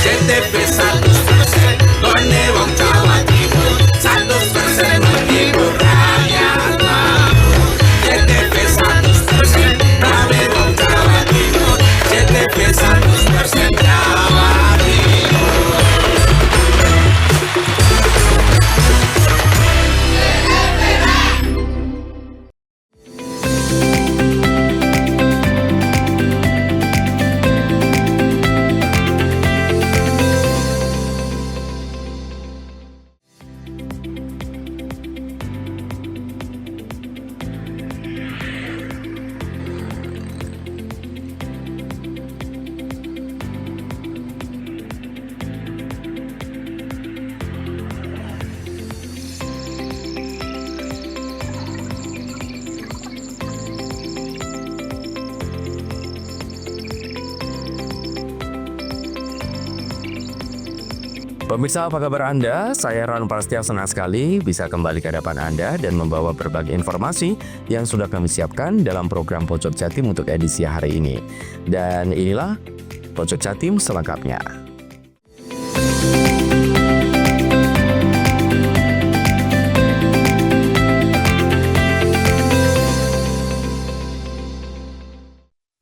CTP 100% Bone wong Jawa Timur 100% menghibur rakyat makmur. CTP 100% Rame wong Jawa Timur CTP 100% Jawa Timur. Pemirsa, apa kabar Anda? Saya Ran Prastia, senang sekali bisa kembali ke hadapan Anda dan membawa berbagai informasi yang sudah kami siapkan dalam program Pojok Jatim untuk edisi hari ini. Dan inilah Pojok Jatim selengkapnya.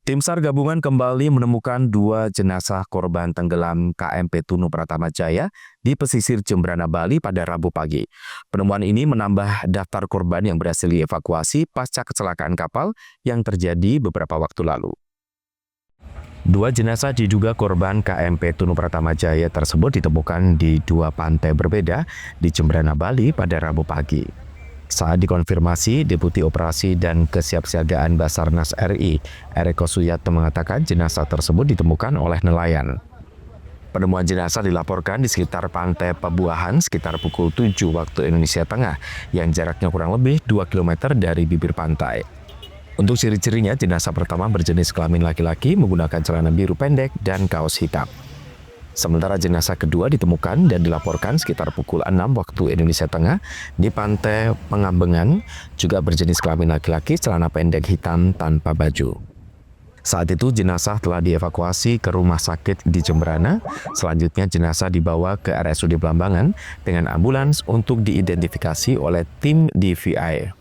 Tim SAR gabungan kembali menemukan 2 jenazah korban tenggelam KMP Tunu Pratama Jaya di pesisir Jembrana, Bali pada Rabu pagi. Penemuan ini menambah daftar korban yang berhasil dievakuasi pasca kecelakaan kapal yang terjadi beberapa waktu lalu. 2 jenazah diduga korban KMP Tunu Pratama Jaya tersebut ditemukan di 2 pantai berbeda di Jembrana, Bali pada Rabu pagi. Saat dikonfirmasi, Deputi Operasi dan Kesiapsiagaan Basarnas RI, Eriko Suyatno mengatakan jenazah tersebut ditemukan oleh nelayan. Penemuan jenazah dilaporkan di sekitar Pantai Pebuahan sekitar pukul 7 waktu Indonesia Tengah, yang jaraknya kurang lebih 2 km dari bibir pantai. Untuk ciri-cirinya, jenazah pertama berjenis kelamin laki-laki menggunakan celana biru pendek dan kaos hitam. Sementara jenazah kedua ditemukan dan dilaporkan sekitar pukul 6 waktu Indonesia Tengah di Pantai Pengambengan, juga berjenis kelamin laki-laki, celana pendek hitam tanpa baju. Saat itu jenazah telah dievakuasi ke rumah sakit di Jembrana. Selanjutnya jenazah dibawa ke RSUD Blambangan dengan ambulans untuk diidentifikasi oleh tim DVI.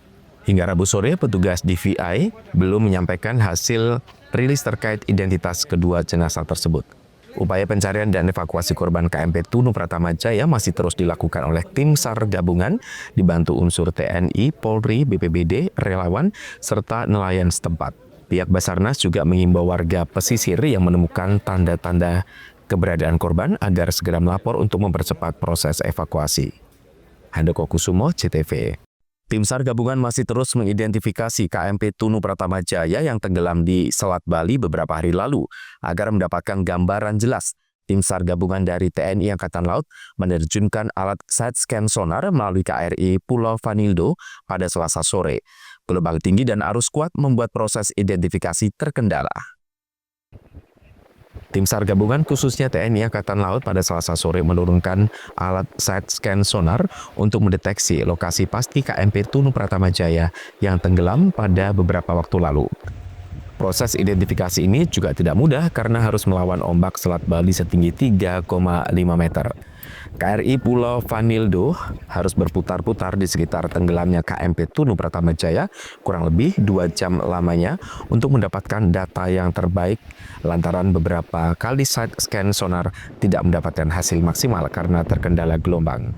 Hingga Rabu sore, petugas DVI belum menyampaikan hasil rilis terkait identitas kedua jenazah tersebut. Upaya pencarian dan evakuasi korban KMP Tunu Pratama Jaya masih terus dilakukan oleh tim SAR gabungan dibantu unsur TNI, Polri, BPBD, relawan, serta nelayan setempat. Pihak Basarnas juga mengimbau warga pesisir yang menemukan tanda-tanda keberadaan korban agar segera melapor untuk mempercepat proses evakuasi. Handoko Kusumo, CTV. Tim SAR gabungan masih terus mengidentifikasi KMP Tunu Pratama Jaya yang tenggelam di Selat Bali beberapa hari lalu. Agar mendapatkan gambaran jelas, tim SAR gabungan dari TNI Angkatan Laut menerjunkan alat side scan sonar melalui KRI Pulau Vanildo pada Selasa sore. Gelombang tinggi dan arus kuat membuat proses identifikasi terkendala. Tim SAR gabungan khususnya TNI Angkatan Laut pada Selasa sore menurunkan alat side scan sonar untuk mendeteksi lokasi pasti KMP Tunu Pratama Jaya yang tenggelam pada beberapa waktu lalu. Proses identifikasi ini juga tidak mudah karena harus melawan ombak Selat Bali setinggi 3,5 meter. KRI Pulau Vanildo harus berputar-putar di sekitar tenggelamnya KMP Tunu Pratama Jaya kurang lebih 2 jam lamanya untuk mendapatkan data yang terbaik lantaran beberapa kali side scan sonar tidak mendapatkan hasil maksimal karena terkendala gelombang.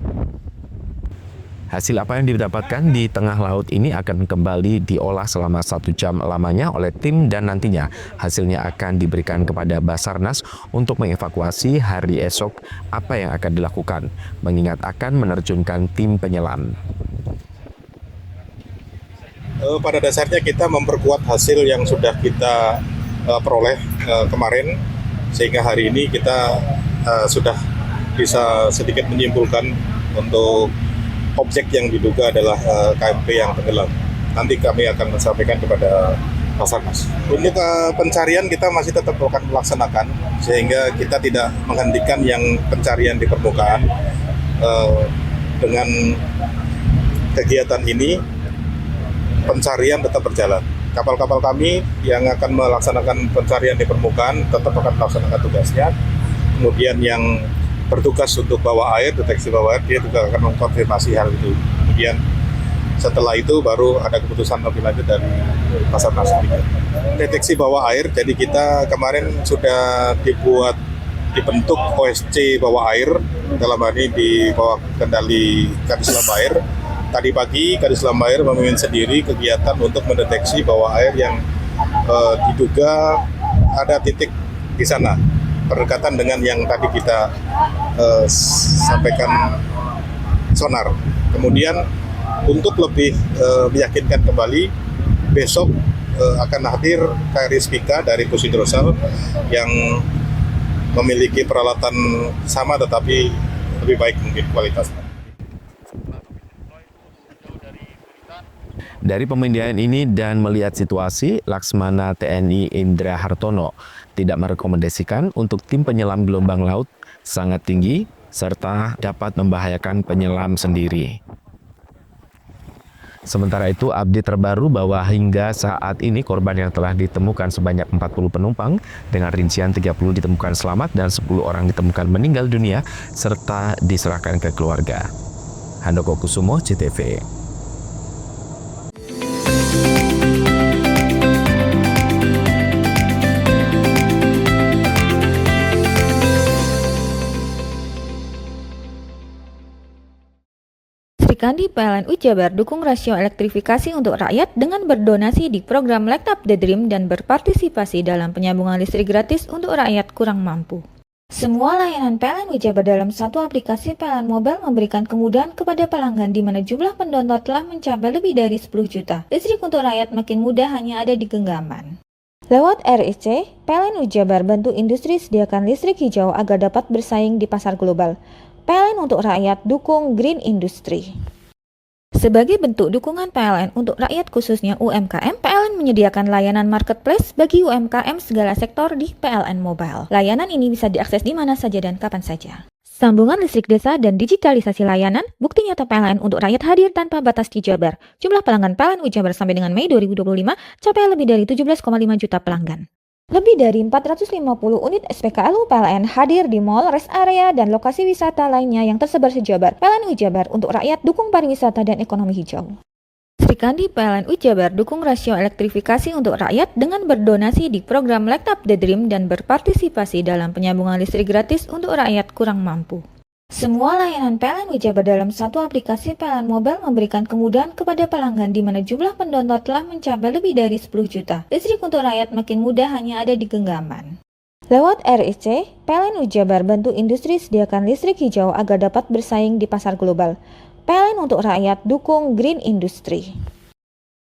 Hasil apa yang didapatkan di tengah laut ini akan kembali diolah selama 1 jam lamanya oleh tim dan nantinya hasilnya akan diberikan kepada Basarnas untuk mengevakuasi hari esok apa yang akan dilakukan, mengingat akan menerjunkan tim penyelam. Pada dasarnya kita memperkuat hasil yang sudah kita peroleh kemarin, sehingga hari ini kita sudah bisa sedikit menyimpulkan untuk objek yang diduga adalah KMP yang tenggelam. Nanti kami akan menyampaikan kepada Basarnas. Untuk pencarian kita masih tetap akan melaksanakan, sehingga kita tidak menghentikan yang pencarian di permukaan. Dengan kegiatan ini pencarian tetap berjalan. Kapal-kapal kami yang akan melaksanakan pencarian di permukaan tetap akan melaksanakan tugasnya. Kemudian yang bertugas untuk bawah air, deteksi bawah air, dia juga akan mengkonfirmasi hal itu. Kemudian setelah itu baru ada keputusan lebih lanjut dari Basarnas. Deteksi bawah air, jadi kita kemarin sudah dibentuk OSC bawah air, dalam hal ini di bawah kendali Kadislam Air. Tadi pagi Kadislam Air memimpin sendiri kegiatan untuk mendeteksi bawah air yang diduga ada titik di sana, berdekatan dengan yang tadi kita sampaikan sonar. Kemudian untuk lebih meyakinkan kembali, besok akan hadir KRI Spika dari Pusidrosal yang memiliki peralatan sama tetapi lebih baik mungkin kualitasnya. Dari pemindahan ini dan melihat situasi, Laksmana TNI Indra Hartono tidak merekomendasikan untuk tim penyelam gelombang laut sangat tinggi serta dapat membahayakan penyelam sendiri. Sementara itu, update terbaru bahwa hingga saat ini korban yang telah ditemukan sebanyak 40 penumpang dengan rincian 30 ditemukan selamat dan 10 orang ditemukan meninggal dunia serta diserahkan ke keluarga. Handoko Kusumo, CTV. Kandi PLNU Jabar dukung rasio elektrifikasi untuk rakyat dengan berdonasi di program Light Up the Dream dan berpartisipasi dalam penyambungan listrik gratis untuk rakyat kurang mampu. Semua layanan PLNU Jabar dalam satu aplikasi PLN Mobile memberikan kemudahan kepada pelanggan di mana jumlah pendownload telah mencapai lebih dari 10 juta. Listrik untuk rakyat makin mudah hanya ada di genggaman. Lewat RIC, PLNU Jabar bantu industri sediakan listrik hijau agar dapat bersaing di pasar global. PLN untuk rakyat dukung Green Industry. Sebagai bentuk dukungan PLN untuk rakyat khususnya UMKM, PLN menyediakan layanan marketplace bagi UMKM segala sektor di PLN Mobile. Layanan ini bisa diakses di mana saja dan kapan saja. Sambungan listrik desa dan digitalisasi layanan, bukti nyata PLN untuk rakyat hadir tanpa batas di Jabar. Jumlah pelanggan PLN Jabar sampai dengan Mei 2025 capai lebih dari 17,5 juta pelanggan. Lebih dari 450 unit SPKLU PLN hadir di mall, rest area, dan lokasi wisata lainnya yang tersebar se-Jabar. PLN Jabar untuk rakyat dukung pariwisata dan ekonomi hijau. Sri Kandi PLN Jabar dukung rasio elektrifikasi untuk rakyat dengan berdonasi di program Light Up the Dream dan berpartisipasi dalam penyambungan listrik gratis untuk rakyat kurang mampu. Semua layanan PLN Jabar dalam satu aplikasi PLN Mobile memberikan kemudahan kepada pelanggan di mana jumlah pendownload telah mencapai lebih dari 10 juta. Listrik untuk rakyat makin mudah hanya ada di genggaman. Lewat RIC, PLN Jabar bantu industri sediakan listrik hijau agar dapat bersaing di pasar global. PLN untuk rakyat dukung Green Industry.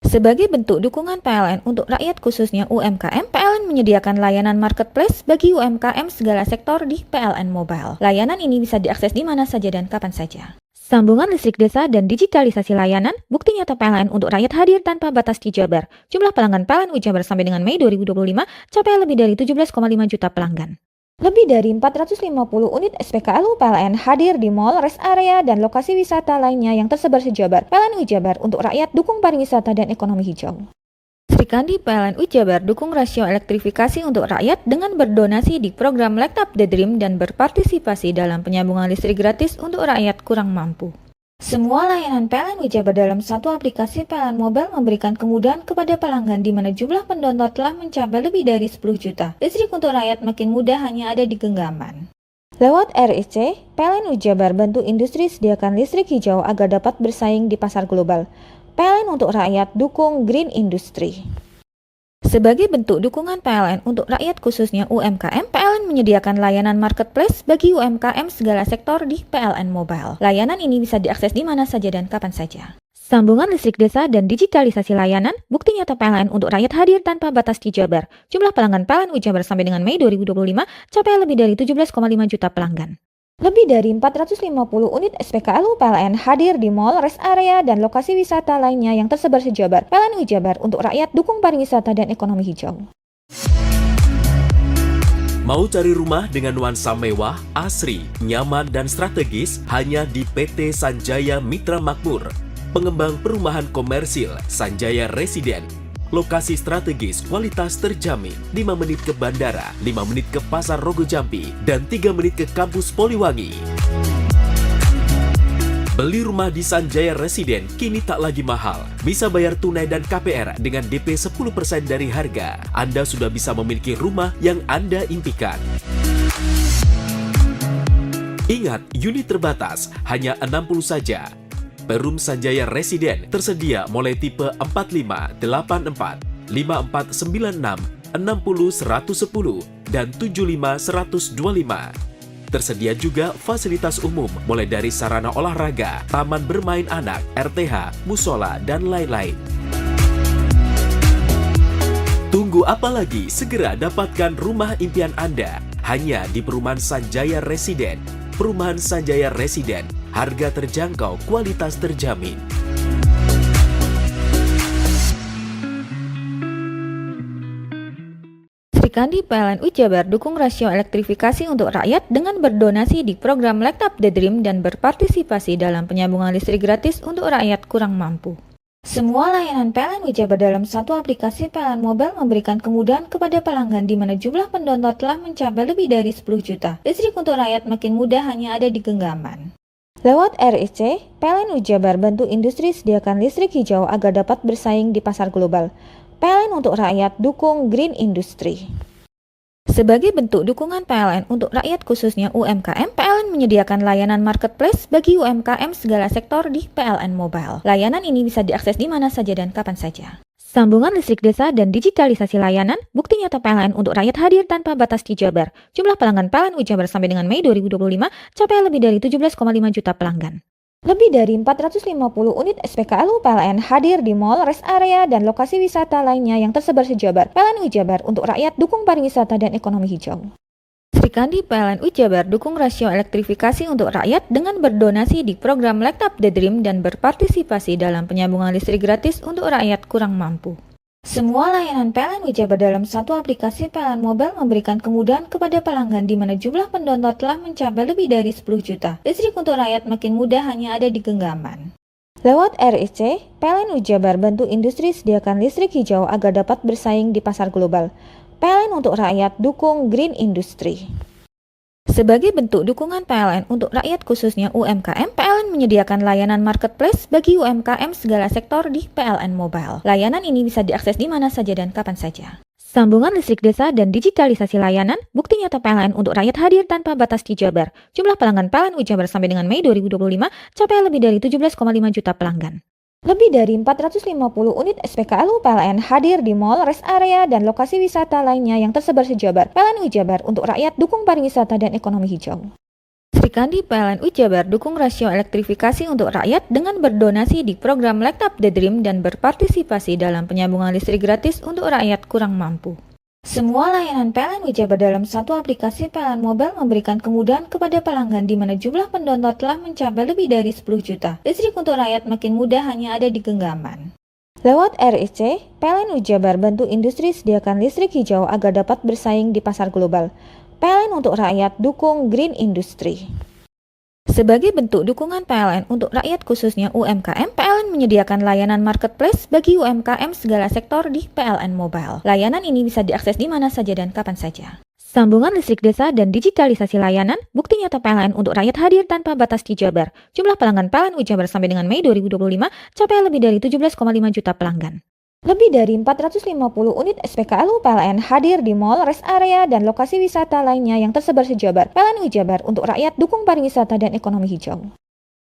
Sebagai bentuk dukungan PLN untuk rakyat khususnya UMKM, PLN menyediakan layanan marketplace bagi UMKM segala sektor di PLN Mobile. Layanan ini bisa diakses di mana saja dan kapan saja. Sambungan listrik desa dan digitalisasi layanan, bukti nyata PLN untuk rakyat hadir tanpa batas di Jabar. Jumlah pelanggan PLN Jabar sampai dengan Mei 2025 capai lebih dari 17,5 juta pelanggan. Lebih dari 450 unit SPKLU PLN hadir di mall, rest area, dan lokasi wisata lainnya yang tersebar se-Jabar. PLN Jabar untuk rakyat dukung pariwisata dan ekonomi hijau. Sri Kandi PLN Jabar dukung rasio elektrifikasi untuk rakyat dengan berdonasi di program Light Up the Dream dan berpartisipasi dalam penyambungan listrik gratis untuk rakyat kurang mampu. Semua layanan PLN Jabar dalam satu aplikasi PLN Mobile memberikan kemudahan kepada pelanggan di mana jumlah pendownload telah mencapai lebih dari 10 juta. Listrik untuk rakyat makin mudah hanya ada di genggaman. Lewat RIC, PLN Jabar bantu industri sediakan listrik hijau agar dapat bersaing di pasar global. PLN untuk rakyat dukung Green Industry. Sebagai bentuk dukungan PLN untuk rakyat khususnya UMKM, PLN menyediakan layanan marketplace bagi UMKM segala sektor di PLN Mobile. Layanan ini bisa diakses di mana saja dan kapan saja. Sambungan listrik desa dan digitalisasi layanan, bukti nyata PLN untuk rakyat hadir tanpa batas di Jabar. Jumlah pelanggan PLN Jabar sampai dengan Mei 2025 capai lebih dari 17,5 juta pelanggan. Lebih dari 450 unit SPKLU PLN hadir di mall, rest area, dan lokasi wisata lainnya yang tersebar se-Jabar. PLN Jabar untuk rakyat dukung pariwisata dan ekonomi hijau. Mau cari rumah dengan nuansa mewah, asri, nyaman, dan strategis hanya di PT Sanjaya Mitra Makmur. pengembang perumahan komersil Sanjaya Residen. Lokasi strategis, kualitas terjamin, 5 menit ke bandara, 5 menit ke Pasar Rogo Jambi, dan 3 menit ke kampus Poliwangi. Beli rumah di Sanjaya Residen kini tak lagi mahal. Bisa bayar tunai dan KPR dengan DP 10% dari harga. Anda sudah bisa memiliki rumah yang Anda impikan. Ingat, unit terbatas, hanya 60 saja. Perum Sanjaya Residen tersedia mulai tipe 45, 84, 5496, 60 110, dan 75 125. Tersedia juga fasilitas umum mulai dari sarana olahraga, taman bermain anak, RTH, musola, dan lain-lain. Tunggu apa lagi? Segera dapatkan rumah impian Anda hanya di Perumahan Sanjaya Residen. Perumahan Sanjaya Residen, harga terjangkau, kualitas terjamin. Sri Kandi PLNU Jabar dukung rasio elektrifikasi untuk rakyat dengan berdonasi di program Light Up the Dream dan berpartisipasi dalam penyambungan listrik gratis untuk rakyat kurang mampu. Semua layanan PLN Jabar dalam satu aplikasi PLN Mobile memberikan kemudahan kepada pelanggan di mana jumlah pendownload telah mencapai lebih dari 10 juta. Listrik untuk rakyat makin mudah hanya ada di genggaman. Lewat RIC, PLN Jabar bantu industri sediakan listrik hijau agar dapat bersaing di pasar global. PLN untuk rakyat dukung Green Industry. Sebagai bentuk dukungan PLN untuk rakyat khususnya UMKM, PLN menyediakan layanan marketplace bagi UMKM segala sektor di PLN Mobile. Layanan ini bisa diakses di mana saja dan kapan saja. Sambungan listrik desa dan digitalisasi layanan, bukti nyata PLN untuk rakyat hadir tanpa batas di Jabar. Jumlah pelanggan PLN Jabar sampai dengan Mei 2025 capai lebih dari 17,5 juta pelanggan. Lebih dari 450 unit SPKLU PLN hadir di mall, rest area, dan lokasi wisata lainnya yang tersebar se-Jabar. PLN Jabar untuk rakyat dukung pariwisata dan ekonomi hijau. Sri Kandi PLN Jabar dukung rasio elektrifikasi untuk rakyat dengan berdonasi di program Light Up the Dream dan berpartisipasi dalam penyambungan listrik gratis untuk rakyat kurang mampu. Semua layanan PLN Jabar dalam satu aplikasi PLN Mobile memberikan kemudahan kepada pelanggan di mana jumlah pendownload telah mencapai lebih dari 10 juta. Listrik untuk rakyat makin mudah hanya ada di genggaman. Lewat RIC, PLN Jabar bantu industri sediakan listrik hijau agar dapat bersaing di pasar global. PLN untuk rakyat dukung Green Industry. Sebagai bentuk dukungan PLN untuk rakyat khususnya UMKM, PLN menyediakan layanan marketplace bagi UMKM segala sektor di PLN Mobile. Layanan ini bisa diakses di mana saja dan kapan saja. Sambungan listrik desa dan digitalisasi layanan, bukti nyata PLN untuk rakyat hadir tanpa batas di Jabar. Jumlah pelanggan PLN Jabar sampai dengan Mei 2025 capai lebih dari 17,5 juta pelanggan. Lebih dari 450 unit SPKLU PLN hadir di mall, rest area, dan lokasi wisata lainnya yang tersebar se-Jabar. PLN Jabar untuk rakyat dukung pariwisata dan ekonomi hijau. Sri Kandi PLN Jabar dukung rasio elektrifikasi untuk rakyat dengan berdonasi di program Light Up the Dream dan berpartisipasi dalam penyambungan listrik gratis untuk rakyat kurang mampu. Semua layanan PLN Jabar dalam satu aplikasi PLN Mobile memberikan kemudahan kepada pelanggan di mana jumlah pendownload telah mencapai lebih dari 10 juta. Listrik untuk rakyat makin mudah hanya ada di genggaman. Lewat RIC, PLN Jabar bantu industri sediakan listrik hijau agar dapat bersaing di pasar global. PLN untuk rakyat dukung Green Industry. Sebagai bentuk dukungan PLN untuk rakyat khususnya UMKM, PLN menyediakan layanan marketplace bagi UMKM segala sektor di PLN Mobile. Layanan ini bisa diakses di mana saja dan kapan saja. Sambungan listrik desa dan digitalisasi layanan, bukti nyata PLN untuk rakyat hadir tanpa batas di Jabar. Jumlah pelanggan PLN Jabar sampai dengan Mei 2025 capai lebih dari 17,5 juta pelanggan. Lebih dari 450 unit SPKLU PLN hadir di mall, rest area, dan lokasi wisata lainnya yang tersebar se-Jabar. PLN Jabar untuk rakyat dukung pariwisata dan ekonomi hijau.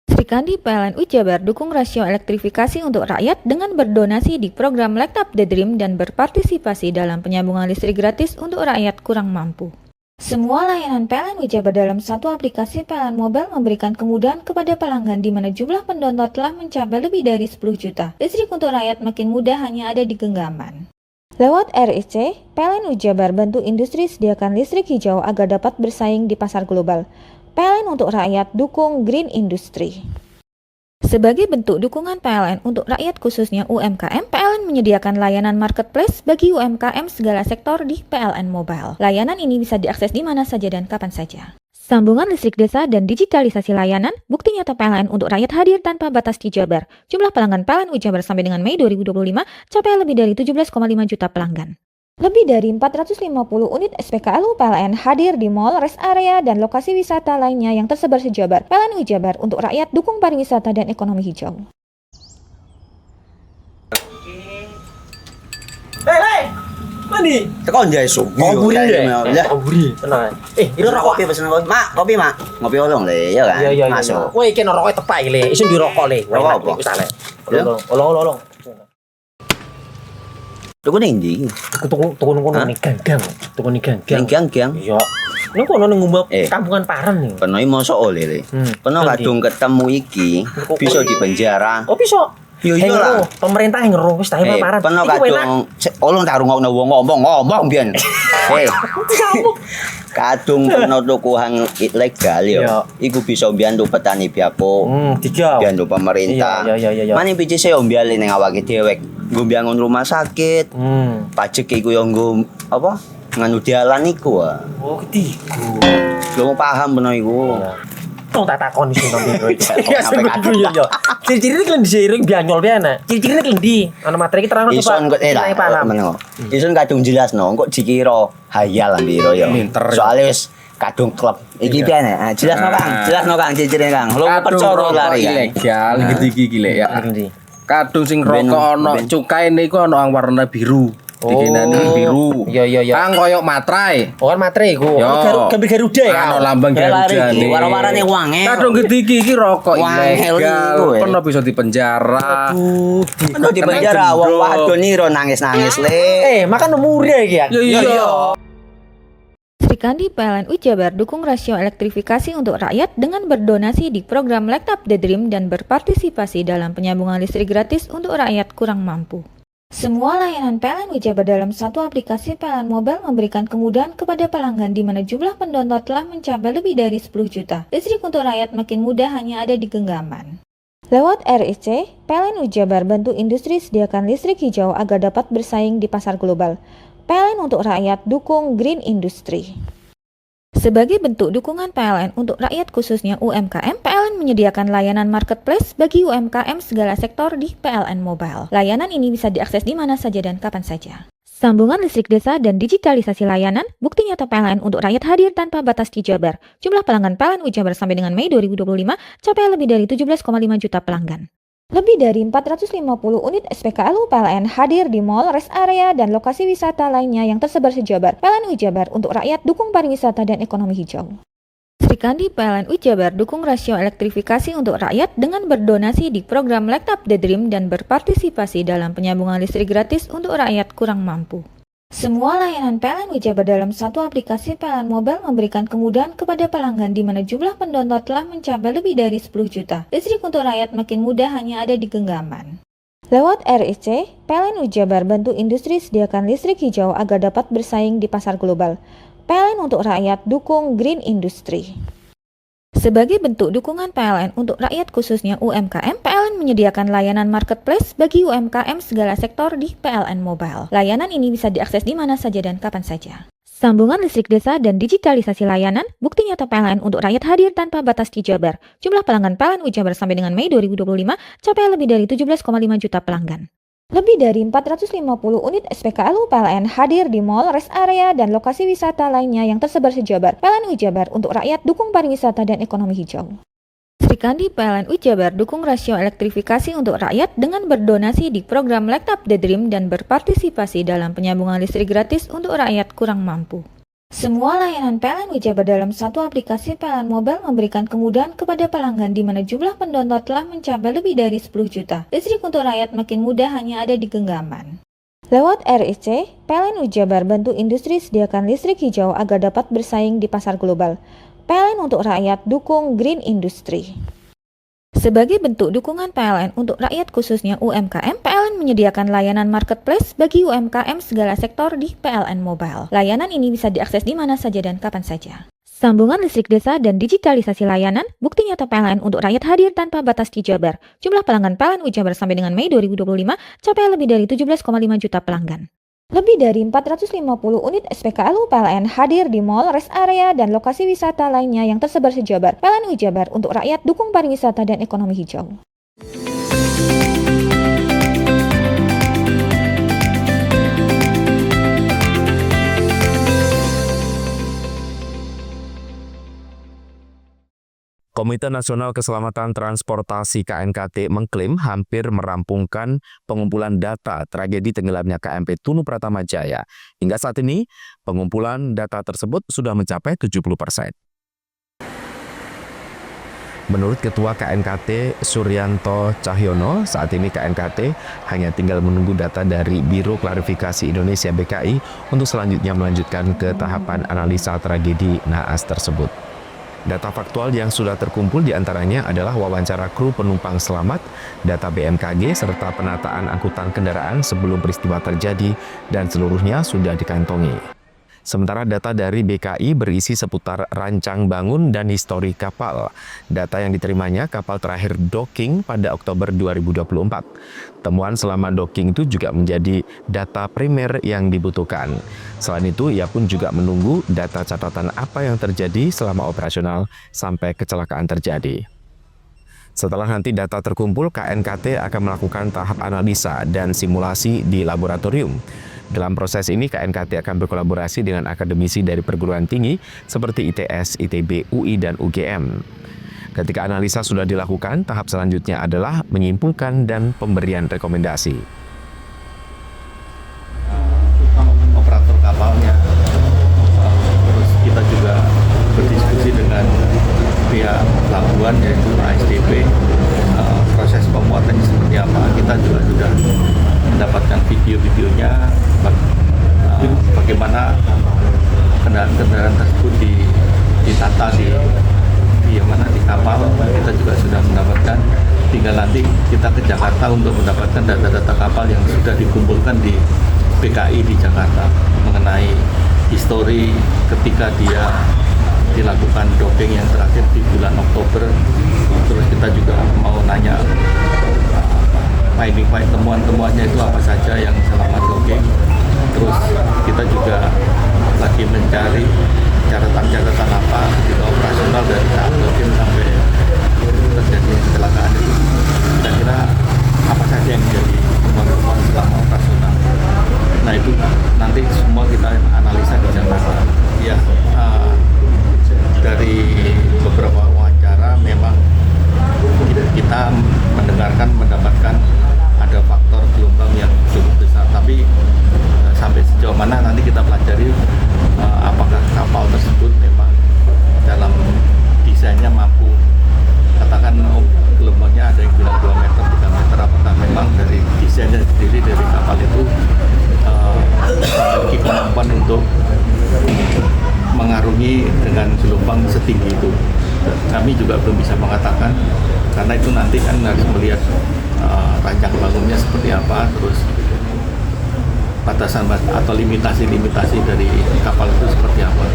Sri Kandi PLN Jabar dukung rasio elektrifikasi untuk rakyat dengan berdonasi di program Light Up the Dream dan berpartisipasi dalam penyambungan listrik gratis untuk rakyat kurang mampu. Semua layanan PLN Jabar dalam satu aplikasi PLN Mobile memberikan kemudahan kepada pelanggan di mana jumlah pendownload telah mencapai lebih dari 10 juta. Listrik untuk rakyat makin mudah hanya ada di genggaman. Lewat RIC, PLN Jabar bantu industri sediakan listrik hijau agar dapat bersaing di pasar global. PLN untuk rakyat dukung Green Industry. Sebagai bentuk dukungan PLN untuk rakyat khususnya UMKM, PLN menyediakan layanan marketplace bagi UMKM segala sektor di PLN Mobile. Layanan ini bisa diakses di mana saja dan kapan saja. Sambungan listrik desa dan digitalisasi layanan, bukti nyata PLN untuk rakyat hadir tanpa batas di Jabar. Jumlah pelanggan PLN Jabar sampai dengan Mei 2025 capai lebih dari 17,5 juta pelanggan. Lebih dari 450 unit SPKLU PLN hadir di mall, rest area, dan lokasi wisata lainnya yang tersebar se-Jabar. PLN Jabar untuk rakyat dukung pariwisata dan ekonomi hijau. Hei, mandi. Tekan jaya su. Koburi ya. Ya. Koburi. Tenang. Ini rokok. Kopi pesen kopi. Mak, kopi, Mak. Ngopi olong le, ya kan? Iya. Masuk. Woi, iki rokoknya tepak iki le. Isin dirokok le. Rokok apa? Wis ale. Ya. Olong. Tuku ning ndi? Tuku nunggu ning gang. Tuku ning gang. Ning gang. Iya. Nang kono nang ngumbat Eh. kampungan Paren nih. Penoi mosok oleh le. Peno Nanti. kadung ketemu iki bisa dipenjara. Oh, bisa. Yo iya lah. Pemerintah yang ngeru wis tahe Paren. Peno Iki enak. kadung olong tak rungokno wong ngomong biyen. Kadung peno tuku hang ilegal yo. Iya. Iku bisa mbiyantu petani biako. Tiga. Mbiyantu pemerintah. Iya. Mane picise yo mbiale ning awake dewek. Nggo mbiyangun rumah sakit. Pajak iku yo nggo apa? Nganu dalan iku ah. Oh, ketiga. Lu paham peno iku. Tong tak takon sing nang biro iki. Iya, Sampe kadung yo. Ciri-cirine klend diseiring bianyol piye ana. Ciri-cirine klendi. Ana materi ki terang Ison kok Nilai paham. meneng. Ison kadung jelasno kok dikira hayal ambiro ya. Soale wis kadung klub. Iki piye nek? Jelasno Kang, ciri-cirine Kang. Lu percaya lari kan. ilegal iki lek ya. Klendi. Kadung sing Ben- rokok ana ben- cukae niku ana warna biru. Dikenani biru. Iya. Kang koyo matrai. Oh kan materi iku. Yo. Gambar Garuda ya. Ana lambang Garuda. Warna-warnane wange. Kadung gede iki rokok Wangel ilegal. iku, eh. Pernah bisa dipenjara. Penuh di penjara wong wadon niro nangis-nangis le. Makan murah iki ya. Iya. Sri Kandi PLN Jabar dukung rasio elektrifikasi untuk rakyat dengan berdonasi di program Light Up the Dream dan berpartisipasi dalam penyambungan listrik gratis untuk rakyat kurang mampu. Semua layanan PLN Jabar dalam satu aplikasi PLN Mobile memberikan kemudahan kepada pelanggan di mana jumlah pendownload telah mencapai lebih dari 10 juta. Listrik untuk rakyat makin mudah hanya ada di genggaman. Lewat REC, PLN Jabar bantu industri sediakan listrik hijau agar dapat bersaing di pasar global. PLN untuk rakyat dukung green industry. Sebagai bentuk dukungan PLN untuk rakyat khususnya UMKM, PLN menyediakan layanan marketplace bagi UMKM segala sektor di PLN Mobile. Layanan ini bisa diakses di mana saja dan kapan saja. Sambungan listrik desa dan digitalisasi layanan, bukti nyata PLN untuk rakyat hadir tanpa batas di Jabar. Jumlah pelanggan PLN Jabar sampai dengan Mei 2025 capai lebih dari 17,5 juta pelanggan. Lebih dari 450 unit SPKLU PLN hadir di mall, rest area, dan lokasi wisata lainnya yang tersebar se-Jabar. PLN Jabar untuk rakyat dukung pariwisata dan ekonomi hijau. Sri Kandi PLN Jabar dukung rasio elektrifikasi untuk rakyat dengan berdonasi di program Light Up the Dream dan berpartisipasi dalam penyambungan listrik gratis untuk rakyat kurang mampu. Semua layanan PLN Jabar dalam satu aplikasi PLN Mobile memberikan kemudahan kepada pelanggan di mana jumlah pendownload telah mencapai lebih dari 10 juta. Listrik untuk rakyat makin mudah hanya ada di genggaman. Lewat REC, PLN Jabar bantu industri sediakan listrik hijau agar dapat bersaing di pasar global. PLN untuk rakyat dukung green industry. Sebagai bentuk dukungan PLN untuk rakyat khususnya UMKM, PLN menyediakan layanan marketplace bagi UMKM segala sektor di PLN Mobile. Layanan ini bisa diakses di mana saja dan kapan saja. Sambungan listrik desa dan digitalisasi layanan, bukti nyata PLN untuk rakyat hadir tanpa batas di Jabar. Jumlah pelanggan PLN Jabar sampai dengan Mei 2025 capai lebih dari 17,5 juta pelanggan. Lebih dari 450 unit SPKLU PLN hadir di mall, rest area, dan lokasi wisata lainnya yang tersebar se-Jabar. PLN Jabar untuk rakyat dukung pariwisata dan ekonomi hijau. Sri Kandi PLN Jabar dukung rasio elektrifikasi untuk rakyat dengan berdonasi di program Light Up the Dream dan berpartisipasi dalam penyambungan listrik gratis untuk rakyat kurang mampu. Semua layanan PLN Jabar dalam satu aplikasi PLN Mobile memberikan kemudahan kepada pelanggan di mana jumlah pendownload telah mencapai lebih dari 10 juta. Listrik untuk rakyat makin mudah hanya ada di genggaman. Lewat REC, PLN Jabar bantu industri sediakan listrik hijau agar dapat bersaing di pasar global. PLN untuk rakyat dukung green industry. Sebagai bentuk dukungan PLN untuk rakyat khususnya UMKM, PLN menyediakan layanan marketplace bagi UMKM segala sektor di PLN Mobile. Layanan ini bisa diakses di mana saja dan kapan saja. Sambungan listrik desa dan digitalisasi layanan, bukti nyata PLN untuk rakyat hadir tanpa batas di Jabar. Jumlah pelanggan PLN Jabar sampai dengan Mei 2025 capai lebih dari 17,5 juta pelanggan. Lebih dari 450 unit SPKLU PLN hadir di mall, rest area, dan lokasi wisata lainnya yang tersebar sejabar. PLN Jabar untuk rakyat, dukung pariwisata dan ekonomi hijau. Komite Nasional Keselamatan Transportasi KNKT mengklaim hampir merampungkan pengumpulan data tragedi tenggelamnya KMP Tunu Pratama Jaya. Hingga saat ini, pengumpulan data tersebut sudah mencapai 70%. Menurut Ketua KNKT Suryanto Cahyono, saat ini KNKT hanya tinggal menunggu data dari Biro Klarifikasi Indonesia BKI untuk selanjutnya melanjutkan ke tahapan analisa tragedi naas tersebut. Data faktual yang sudah terkumpul diantaranya adalah wawancara kru penumpang selamat, data BMKG, serta penataan angkutan kendaraan sebelum peristiwa terjadi, dan seluruhnya sudah dikantongi. Sementara data dari BKI berisi seputar rancang bangun dan histori kapal. Data yang diterimanya kapal terakhir docking pada Oktober 2024. Temuan selama docking itu juga menjadi data primer yang dibutuhkan. Selain itu, ia pun juga menunggu data catatan apa yang terjadi selama operasional sampai kecelakaan terjadi. Setelah nanti data terkumpul, KNKT akan melakukan tahap analisa dan simulasi di laboratorium. Dalam proses ini, KNKT akan berkolaborasi dengan akademisi dari perguruan tinggi seperti ITS, ITB, UI, dan UGM. Ketika analisa sudah dilakukan, tahap selanjutnya adalah menyimpulkan dan pemberian rekomendasi. Operator kapalnya, terus kita juga berdiskusi dengan pihak pelabuhan yaitu ASDP, proses pemuatannya seperti apa. Kita juga sudah mendapatkan video-videonya, bagaimana kendaraan-kendaraan tersebut ditata di kapal. Kita juga sudah mendapatkan, tinggal nanti kita ke Jakarta untuk mendapatkan data-data kapal yang sudah dikumpulkan di BKI di Jakarta mengenai histori ketika dia dilakukan docking yang terakhir di bulan Oktober. Terus kita juga mau nanya temuan-temuannya itu apa saja yang selama docking. Terus kita juga lagi mencari catatan-catatan apa ketika operasional dari saat docking sampai terjadi kecelakaan itu. Kira-kira apa saja yang menjadi temuan-temuan selama operasional. Nah itu nanti semua kita analisa di Jakarta. Ya, dari beberapa wawancara memang kita mendapatkan ada faktor gelombang yang cukup besar, tapi sampai sejauh mana nanti kita pelajari apakah kapal tersebut memang dalam desainnya mampu, katakan gelombangnya ada yang bilang 2 meter, 3 meter, apakah memang dari desainnya sendiri dari kapal itu memiliki kemampuan untuk mengarungi dengan gelombang setinggi itu. Kami juga belum bisa mengatakan, karena itu nanti kan harus melihat rancang bangunnya seperti apa, terus batasan atau limitasi dari kapal itu seperti apa.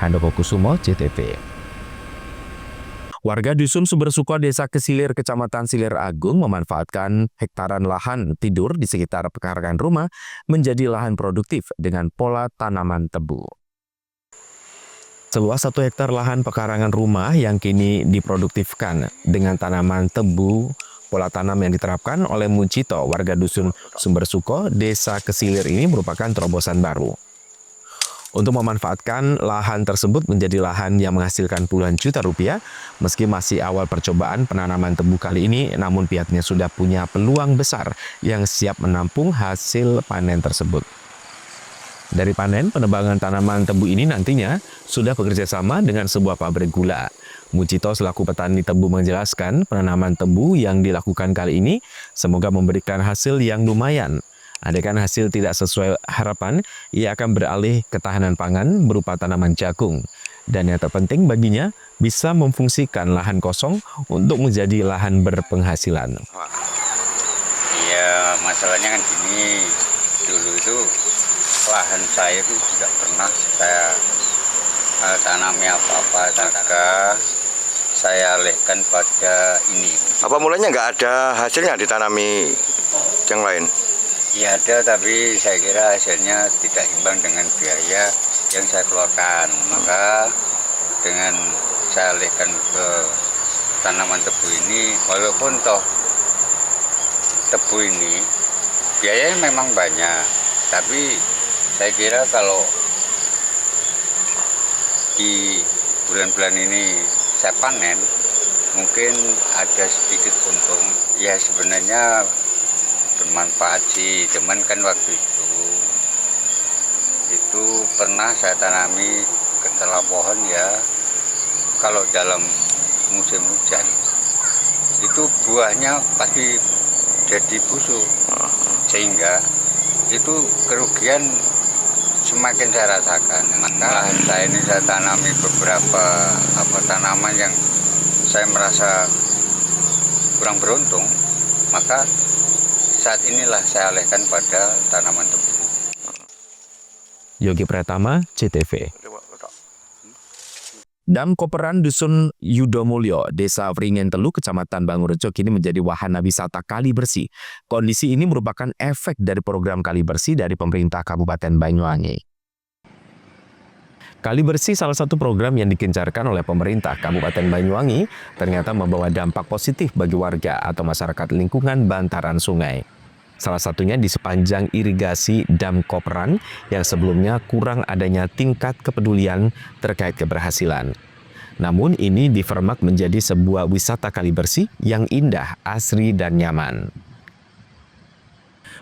Handoko Kusumo, JTV. Warga Dusun Sumbersuko, Desa Kesilir, Kecamatan Silir Agung memanfaatkan hektaran lahan tidur di sekitar pekarangan rumah menjadi lahan produktif dengan pola tanaman tebu. Seluas 1 hektar lahan pekarangan rumah yang kini diproduktifkan dengan tanaman tebu. Pola tanam yang diterapkan oleh Mucito, warga Dusun Sumbersuko, Desa Kesilir ini merupakan terobosan baru. Untuk memanfaatkan lahan tersebut menjadi lahan yang menghasilkan puluhan juta rupiah, meski masih awal percobaan penanaman tebu kali ini, namun pihaknya sudah punya peluang besar yang siap menampung hasil panen tersebut. Dari panen, penebangan tanaman tebu ini nantinya sudah bekerja sama dengan sebuah pabrik gula. Mucito selaku petani tebu menjelaskan penanaman tebu yang dilakukan kali ini semoga memberikan hasil yang lumayan. Andaikan hasil tidak sesuai harapan, ia akan beralih ke ketahanan pangan berupa tanaman jagung. Dan yang terpenting baginya, bisa memfungsikan lahan kosong untuk menjadi lahan berpenghasilan. Iya, masalahnya kan gini, dulu itu lahan saya itu tidak pernah saya tanami apa-apa, saya alihkan pada ini. Apa mulanya nggak ada hasilnya ditanami yang lain? Ya ada, tapi saya kira hasilnya tidak imbang dengan biaya yang saya keluarkan. Maka dengan saya alihkan ke tanaman tebu ini, walaupun toh tebu ini biayanya memang banyak, tapi saya kira kalau di bulan-bulan ini saya panen, mungkin ada sedikit untung. Ya sebenarnya bermanfaat sih, cuman kan waktu itu pernah saya tanami ketela pohon ya, kalau dalam musim hujan itu buahnya pasti jadi busuk, sehingga itu kerugian semakin saya rasakan. Maka saya ini saya tanami beberapa tanaman yang saya merasa kurang beruntung, maka saat inilah saya alihkan pada tanaman tebu. Yogi Pratama, CTV. Dam Koperan Dusun Yudomulyo, Desa Wringen Telu, Kecamatan Bangurejo kini menjadi wahana wisata kali bersih. Kondisi ini merupakan efek dari program kali bersih dari pemerintah Kabupaten Banyuwangi. Kali bersih salah satu program yang digencarkan oleh pemerintah Kabupaten Banyuwangi ternyata membawa dampak positif bagi warga atau masyarakat lingkungan bantaran sungai. Salah satunya di sepanjang irigasi Dam Koperan yang sebelumnya kurang adanya tingkat kepedulian terkait keberhasilan. Namun ini difermak menjadi sebuah wisata kali bersih yang indah, asri, dan nyaman.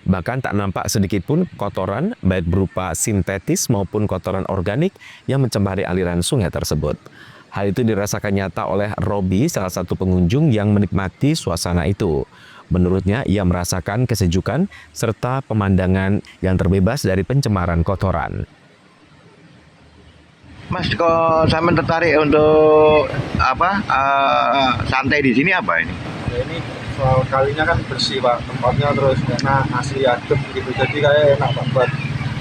Bahkan tak nampak sedikit pun kotoran baik berupa sintetis maupun kotoran organik yang mencemari aliran sungai tersebut. Hal itu dirasakan nyata oleh Robi, salah satu pengunjung yang menikmati suasana itu. Menurutnya, ia merasakan kesejukan serta pemandangan yang terbebas dari pencemaran kotoran. Mas, kok sampean tertarik untuk santai di sini apa ini? Ya, ini soal kalinya kan bersih Pak, tempatnya terus enak, asli adem gitu, jadi kayak enak Pak buat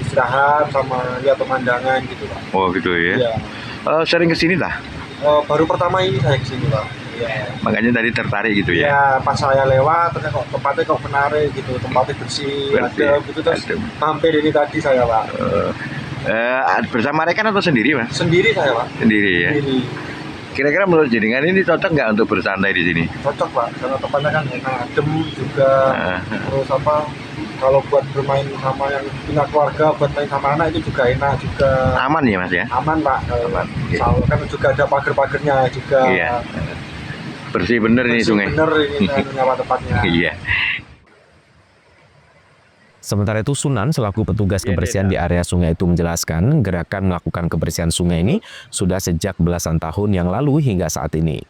istirahat sama lihat pemandangan gitu Pak. Oh gitu ya? Iya. Sering kesini lah? Baru pertama ini saya kesini Pak. Ya. Makanya tadi tertarik gitu ya? Ya, pas saya lewat, ternyata kok tempatnya kok menarik gitu, tempatnya bersih, adem gitu, terus mampir ini tadi saya Pak. Bersama rekan atau sendiri Mas? Sendiri saya Pak. Sendiri ya? Sendiri. Kira-kira menurut jenengan ini cocok nggak untuk bersantai di sini? Cocok Pak, karena tempatnya kan enak, adem juga, terus kalau buat bermain sama yang punya keluarga, buat main sama anak itu juga enak juga. Aman ya Mas ya? Aman Pak, Aman. kan juga ada pagar-pagarnya juga. Iya. Bersih bener ini sungai. Bener ini nyawa tempatnya. Iya. Sementara itu Sunan selaku petugas kebersihan di area sungai itu menjelaskan gerakan melakukan kebersihan sungai ini sudah sejak belasan tahun yang lalu hingga saat ini.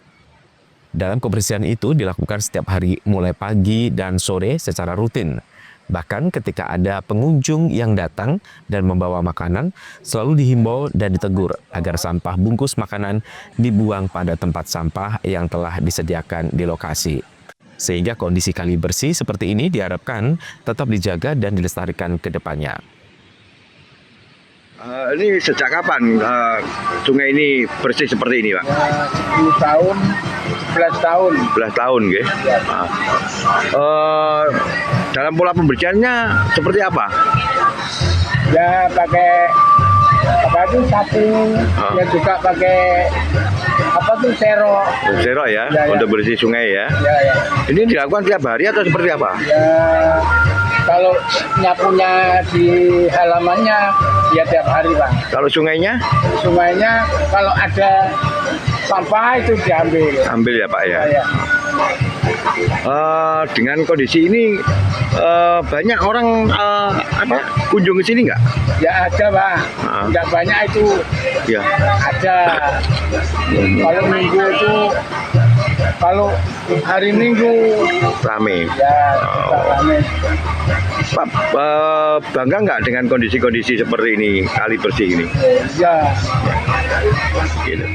Dalam kebersihan itu dilakukan setiap hari mulai pagi dan sore secara rutin. Bahkan ketika ada pengunjung yang datang dan membawa makanan, selalu dihimbau dan ditegur agar sampah bungkus makanan dibuang pada tempat sampah yang telah disediakan di lokasi. Sehingga kondisi kali bersih seperti ini diharapkan tetap dijaga dan dilestarikan ke depannya. Ini sejak kapan sungai ini bersih seperti ini Pak? Ya, 10 tahun, 11 tahun. 11 tahun ya? Ya. Dalam pola pembersihannya seperti apa? Ya pakai sapu, ya juga pakai sero. Sero ya, untuk bersih sungai ya? Ya. Ini dilakukan tiap hari atau seperti apa? Ya kalau nyapunya di halamannya ya tiap hari Pak. Kalau sungainya? Sungainya kalau ada sampah itu diambil. Ambil ya Pak ya? Ya. Dengan kondisi ini banyak orang kunjung ke sini nggak? Ya ada Pak, nggak banyak itu. Ya. Ada. Kalau minggu itu, kalau hari Minggu rame. Ya, rame. Pak, bangga nggak dengan kondisi-kondisi seperti ini, kali bersih ini? Ya. Gitu.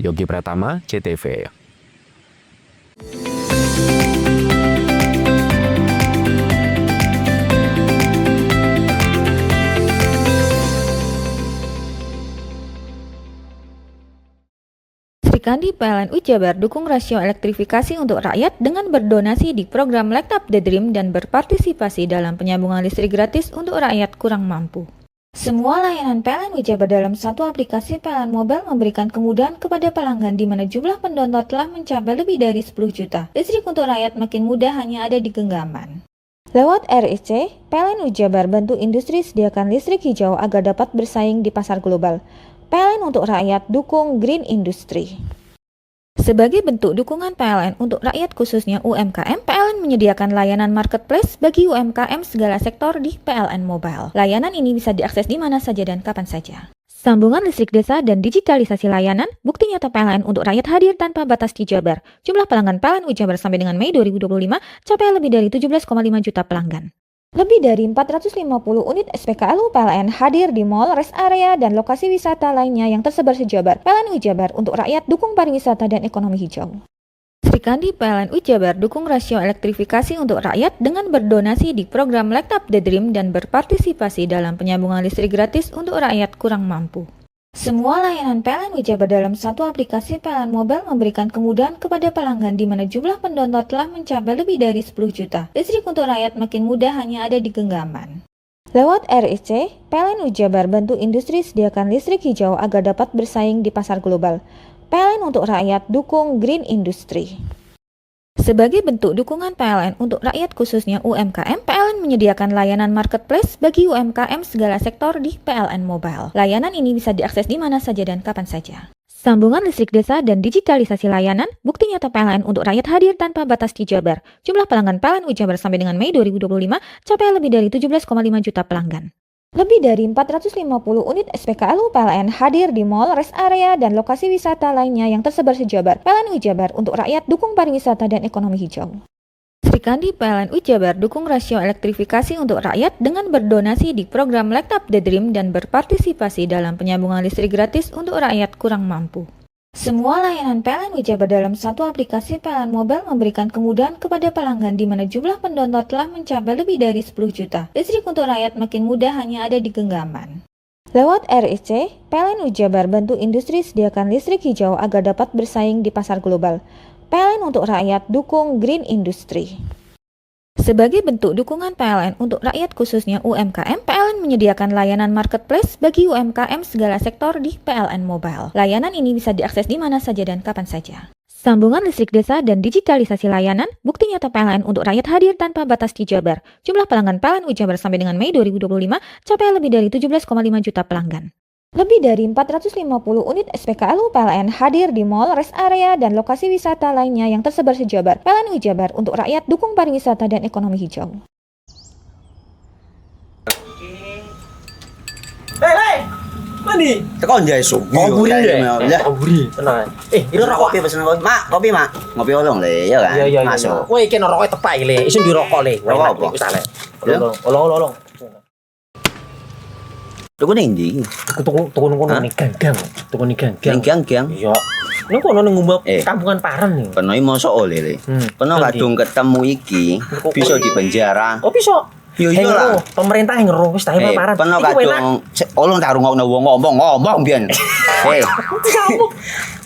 Yogi Pratama, CTV. Sri Srikandi PLNU Jabar dukung rasio elektrifikasi untuk rakyat dengan berdonasi di program Light Up the Dream dan berpartisipasi dalam penyambungan listrik gratis untuk rakyat kurang mampu. Semua layanan PLNU Jabar dalam satu aplikasi PLN Mobile memberikan kemudahan kepada pelanggan di mana jumlah pendownload telah mencapai lebih dari 10 juta. Listrik untuk rakyat makin mudah hanya ada di genggaman. Lewat RIC, PLNU Jabar bantu industri sediakan listrik hijau agar dapat bersaing di pasar global. PLN untuk rakyat dukung Green Industry. Sebagai bentuk dukungan PLN untuk rakyat khususnya UMKM, PLN menyediakan layanan marketplace bagi UMKM segala sektor di PLN Mobile. Layanan ini bisa diakses di mana saja dan kapan saja. Sambungan listrik desa dan digitalisasi layanan, bukti nyata PLN untuk rakyat hadir tanpa batas di Jabar. Jumlah pelanggan PLN Jabar sampai dengan Mei 2025 capai lebih dari 17,5 juta pelanggan. Lebih dari 450 unit SPKLU PLN hadir di mall, rest area, dan lokasi wisata lainnya yang tersebar se-Jabar. PLNU Jabar untuk rakyat dukung pariwisata dan ekonomi hijau. Srikandi PLNU Jabar dukung rasio elektrifikasi untuk rakyat dengan berdonasi di program Light Up the Dream dan berpartisipasi dalam penyambungan listrik gratis untuk rakyat kurang mampu. Semua layanan PLNU Jabar dalam satu aplikasi PLN Mobile memberikan kemudahan kepada pelanggan di mana jumlah pendownload telah mencapai lebih dari 10 juta. Listrik untuk rakyat makin mudah hanya ada di genggaman. Lewat RIC, PLNU Jabar bantu industri sediakan listrik hijau agar dapat bersaing di pasar global. PLN untuk rakyat dukung Green Industry. Sebagai bentuk dukungan PLN untuk rakyat khususnya UMKM, PLN menyediakan layanan marketplace bagi UMKM segala sektor di PLN Mobile. Layanan ini bisa diakses di mana saja dan kapan saja. Sambungan listrik desa dan digitalisasi layanan, bukti nyata PLN untuk rakyat hadir tanpa batas di Jabar. Jumlah pelanggan PLNU Jabar sampai dengan Mei 2025 capai lebih dari 17,5 juta pelanggan. Lebih dari 450 unit SPKLU PLN hadir di mall, rest area, dan lokasi wisata lainnya yang tersebar se-Jabar. PLNU Jabar untuk rakyat dukung pariwisata dan ekonomi hijau. Srikandi PLNU Jabar dukung rasio elektrifikasi untuk rakyat dengan berdonasi di program Light Up the Dream dan berpartisipasi dalam penyambungan listrik gratis untuk rakyat kurang mampu. Semua layanan PLNU Jabar dalam satu aplikasi PLN Mobile memberikan kemudahan kepada pelanggan di mana jumlah pendownload telah mencapai lebih dari 10 juta. Listrik untuk rakyat makin mudah hanya ada di genggaman. Lewat RIC, PLNU Jabar bantu industri sediakan listrik hijau agar dapat bersaing di pasar global. PLN untuk rakyat dukung Green Industry. Sebagai bentuk dukungan PLN untuk rakyat khususnya UMKM, PLN menyediakan layanan marketplace bagi UMKM segala sektor di PLN Mobile. Layanan ini bisa diakses di mana saja dan kapan saja. Sambungan listrik desa dan digitalisasi layanan, bukti nyata PLN untuk rakyat hadir tanpa batas di Jabar. Jumlah pelanggan PLNU Jabar sampai dengan Mei 2025 capai lebih dari 17,5 juta pelanggan. Lebih dari 450 unit SPKLU PLN hadir di mall, rest area, dan lokasi wisata lainnya yang tersebar se-Jabar. PLNU Jabar untuk rakyat dukung pariwisata dan ekonomi hijau. Hei, mandi. Tekan jaya su. Buri ya. Buri. Tenang. Ini rokok. Kopi pesen kopi. Mak, kopi mak. Ngopi olong le, ya kan? Iya. Masuk. Woi, iki rokok tepak le. Isin dirokok le. Rokok apa? Wis ale. Olong. Tuku ning ndi? Tuku ngono ning gang. Tuku ning gang. Gang. Iya. Ning kono ning ngumba kampungan Paren nih. Kena mosok oleh le. Kena kadung ketemu iki bisa dipenjara. Oh bisa. Yo iya lah. Pemerintah yang ngeru wis ta Paren. Kena kadung olong tak rungokno wong ngomong biyen.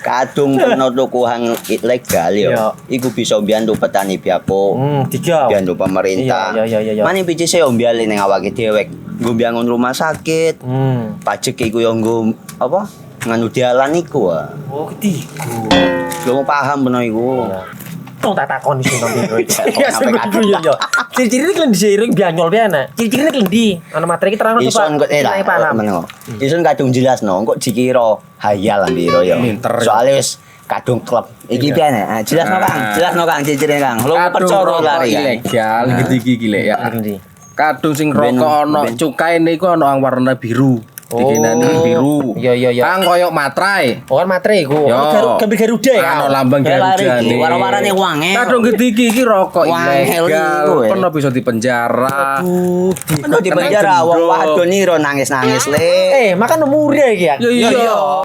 Kadung kena tukuhan ilegal ya. Iku bisa mbiyantu petani biako. Mbiyantu pemerintah. Iya. Mane pici se ombyale ning awake dhewek. Nggo mbiyangun rumah sakit. Pajak iku yo nggo apa? Nganu dalan iku. Oh, ketiku. Lu paham beno iku. Tong tak takon iso nang biro iki. Iya. Ciri-cirine klendi seiring bianyol piye Ciri-cirine klendi? Ana materi iki terang coba. Ison kok meneng. Ison kadung jelasno, kok dikira hayal biro ya. Soale wis kadung klub. Iki piye nek? Jelasno Kang ciri-cirine Kang. Lu percaya lari ilegal iki lek ya. Kadung sing rokok ana cukae niku ana warna biru. Dikenani biru. Iya. Kang koyo matrai. Oh, kan matrai iku. Gambar Garuda ya. Ana lambang Garuda. Warna-warnane wange. Kadung gede iki rokok ilegal. Pernah bisa dipenjara. Kok dipenjara wong wadon iro nangis-nangis le. Makan murah iki ya. Iya.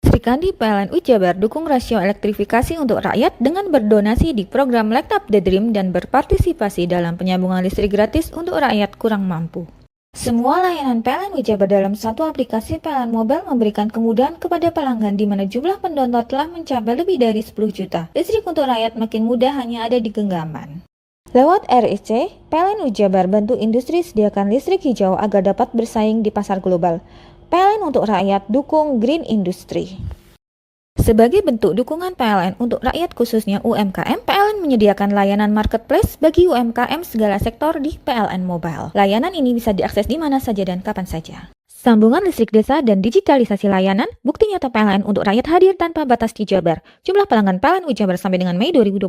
Srikandi PLNU Jabar dukung rasio elektrifikasi untuk rakyat dengan berdonasi di program Light Up the Dream dan berpartisipasi dalam penyambungan listrik gratis untuk rakyat kurang mampu. Semua layanan PLN Ujabar dalam satu aplikasi PLN Mobile memberikan kemudahan kepada pelanggan di mana jumlah pendownload telah mencapai lebih dari 10 juta. Listrik untuk rakyat makin mudah hanya ada di genggaman. Lewat RIC, PLN Ujabar bantu industri sediakan listrik hijau agar dapat bersaing di pasar global. PLN untuk rakyat dukung Green Industry. Sebagai bentuk dukungan PLN untuk rakyat khususnya UMKM, PLN menyediakan layanan marketplace bagi UMKM segala sektor di PLN Mobile. Layanan ini bisa diakses di mana saja dan kapan saja. Sambungan listrik desa dan digitalisasi layanan, bukti nyata PLN untuk rakyat hadir tanpa batas di Jabar. Jumlah pelanggan PLN Ujabar sampai dengan Mei 2025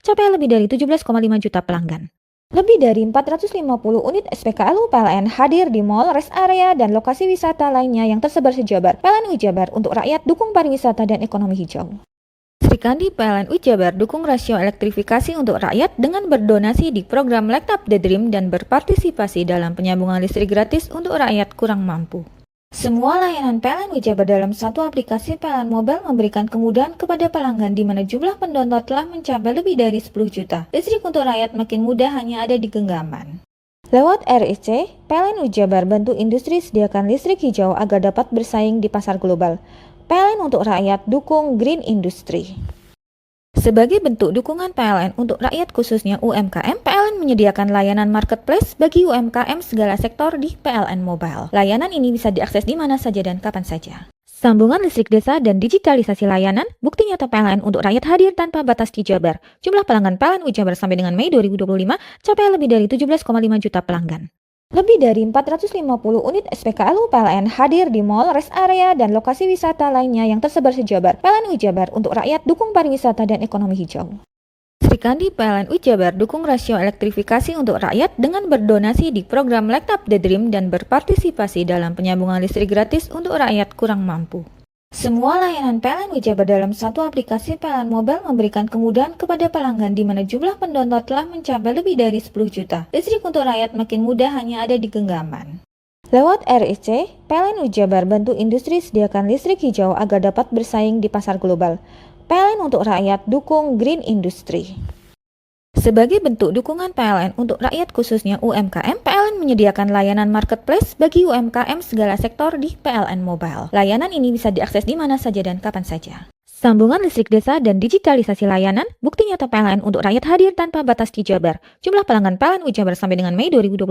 capai lebih dari 17,5 juta pelanggan. Lebih dari 450 unit SPKLU PLN hadir di mall, rest area, dan lokasi wisata lainnya yang tersebar se-Jabar. PLN Ujabar untuk rakyat dukung pariwisata dan ekonomi hijau. Sri Kandi PLN Ujabar dukung rasio elektrifikasi untuk rakyat dengan berdonasi di program Light Up the Dream dan berpartisipasi dalam penyambungan listrik gratis untuk rakyat kurang mampu. Semua layanan PLN Ujabar dalam satu aplikasi PLN Mobile memberikan kemudahan kepada pelanggan di mana jumlah pendownload telah mencapai lebih dari 10 juta. Listrik untuk rakyat makin mudah hanya ada di genggaman. Lewat RIC, PLN Ujabar bantu industri sediakan listrik hijau agar dapat bersaing di pasar global. PLN untuk rakyat dukung Green Industry. Sebagai bentuk dukungan PLN untuk rakyat khususnya UMKM, PLN menyediakan layanan marketplace bagi UMKM segala sektor di PLN Mobile. Layanan ini bisa diakses di mana saja dan kapan saja. Sambungan listrik desa dan digitalisasi layanan, bukti nyata PLN untuk rakyat hadir tanpa batas di Jabar. Jumlah pelanggan PLN Ujabar sampai dengan Mei 2025 capai lebih dari 17,5 juta pelanggan. Lebih dari 450 unit SPKLU PLN hadir di mall, rest area, dan lokasi wisata lainnya yang tersebar se-Jabar. PLN Ujabar untuk rakyat dukung pariwisata dan ekonomi hijau. Sri Kandi PLN Ujabar dukung rasio elektrifikasi untuk rakyat dengan berdonasi di program Light Up the Dream dan berpartisipasi dalam penyambungan listrik gratis untuk rakyat kurang mampu. Semua layanan PLN Ujabar dalam satu aplikasi PLN Mobile memberikan kemudahan kepada pelanggan di mana jumlah pendownload telah mencapai lebih dari 10 juta. Listrik untuk rakyat makin mudah hanya ada di genggaman. Lewat RIC, PLN Ujabar bantu industri sediakan listrik hijau agar dapat bersaing di pasar global. PLN untuk rakyat dukung Green Industry. Sebagai bentuk dukungan PLN untuk rakyat khususnya UMKM, PLN menyediakan layanan marketplace bagi UMKM segala sektor di PLN Mobile. Layanan ini bisa diakses di mana saja dan kapan saja. Sambungan listrik desa dan digitalisasi layanan, bukti nyata PLN untuk rakyat hadir tanpa batas di Jabar. Jumlah pelanggan PLN Ujabar sampai dengan Mei 2025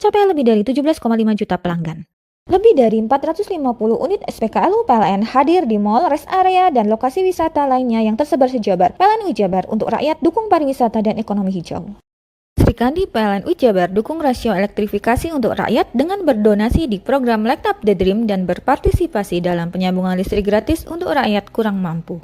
capai lebih dari 17,5 juta pelanggan. Lebih dari 450 unit SPKLU PLN hadir di mall, rest area, dan lokasi wisata lainnya yang tersebar se-Jabar. PLN Ujabar untuk rakyat dukung pariwisata dan ekonomi hijau. Sri Kandi PLN Ujabar dukung rasio elektrifikasi untuk rakyat dengan berdonasi di program Light Up the Dream dan berpartisipasi dalam penyambungan listrik gratis untuk rakyat kurang mampu.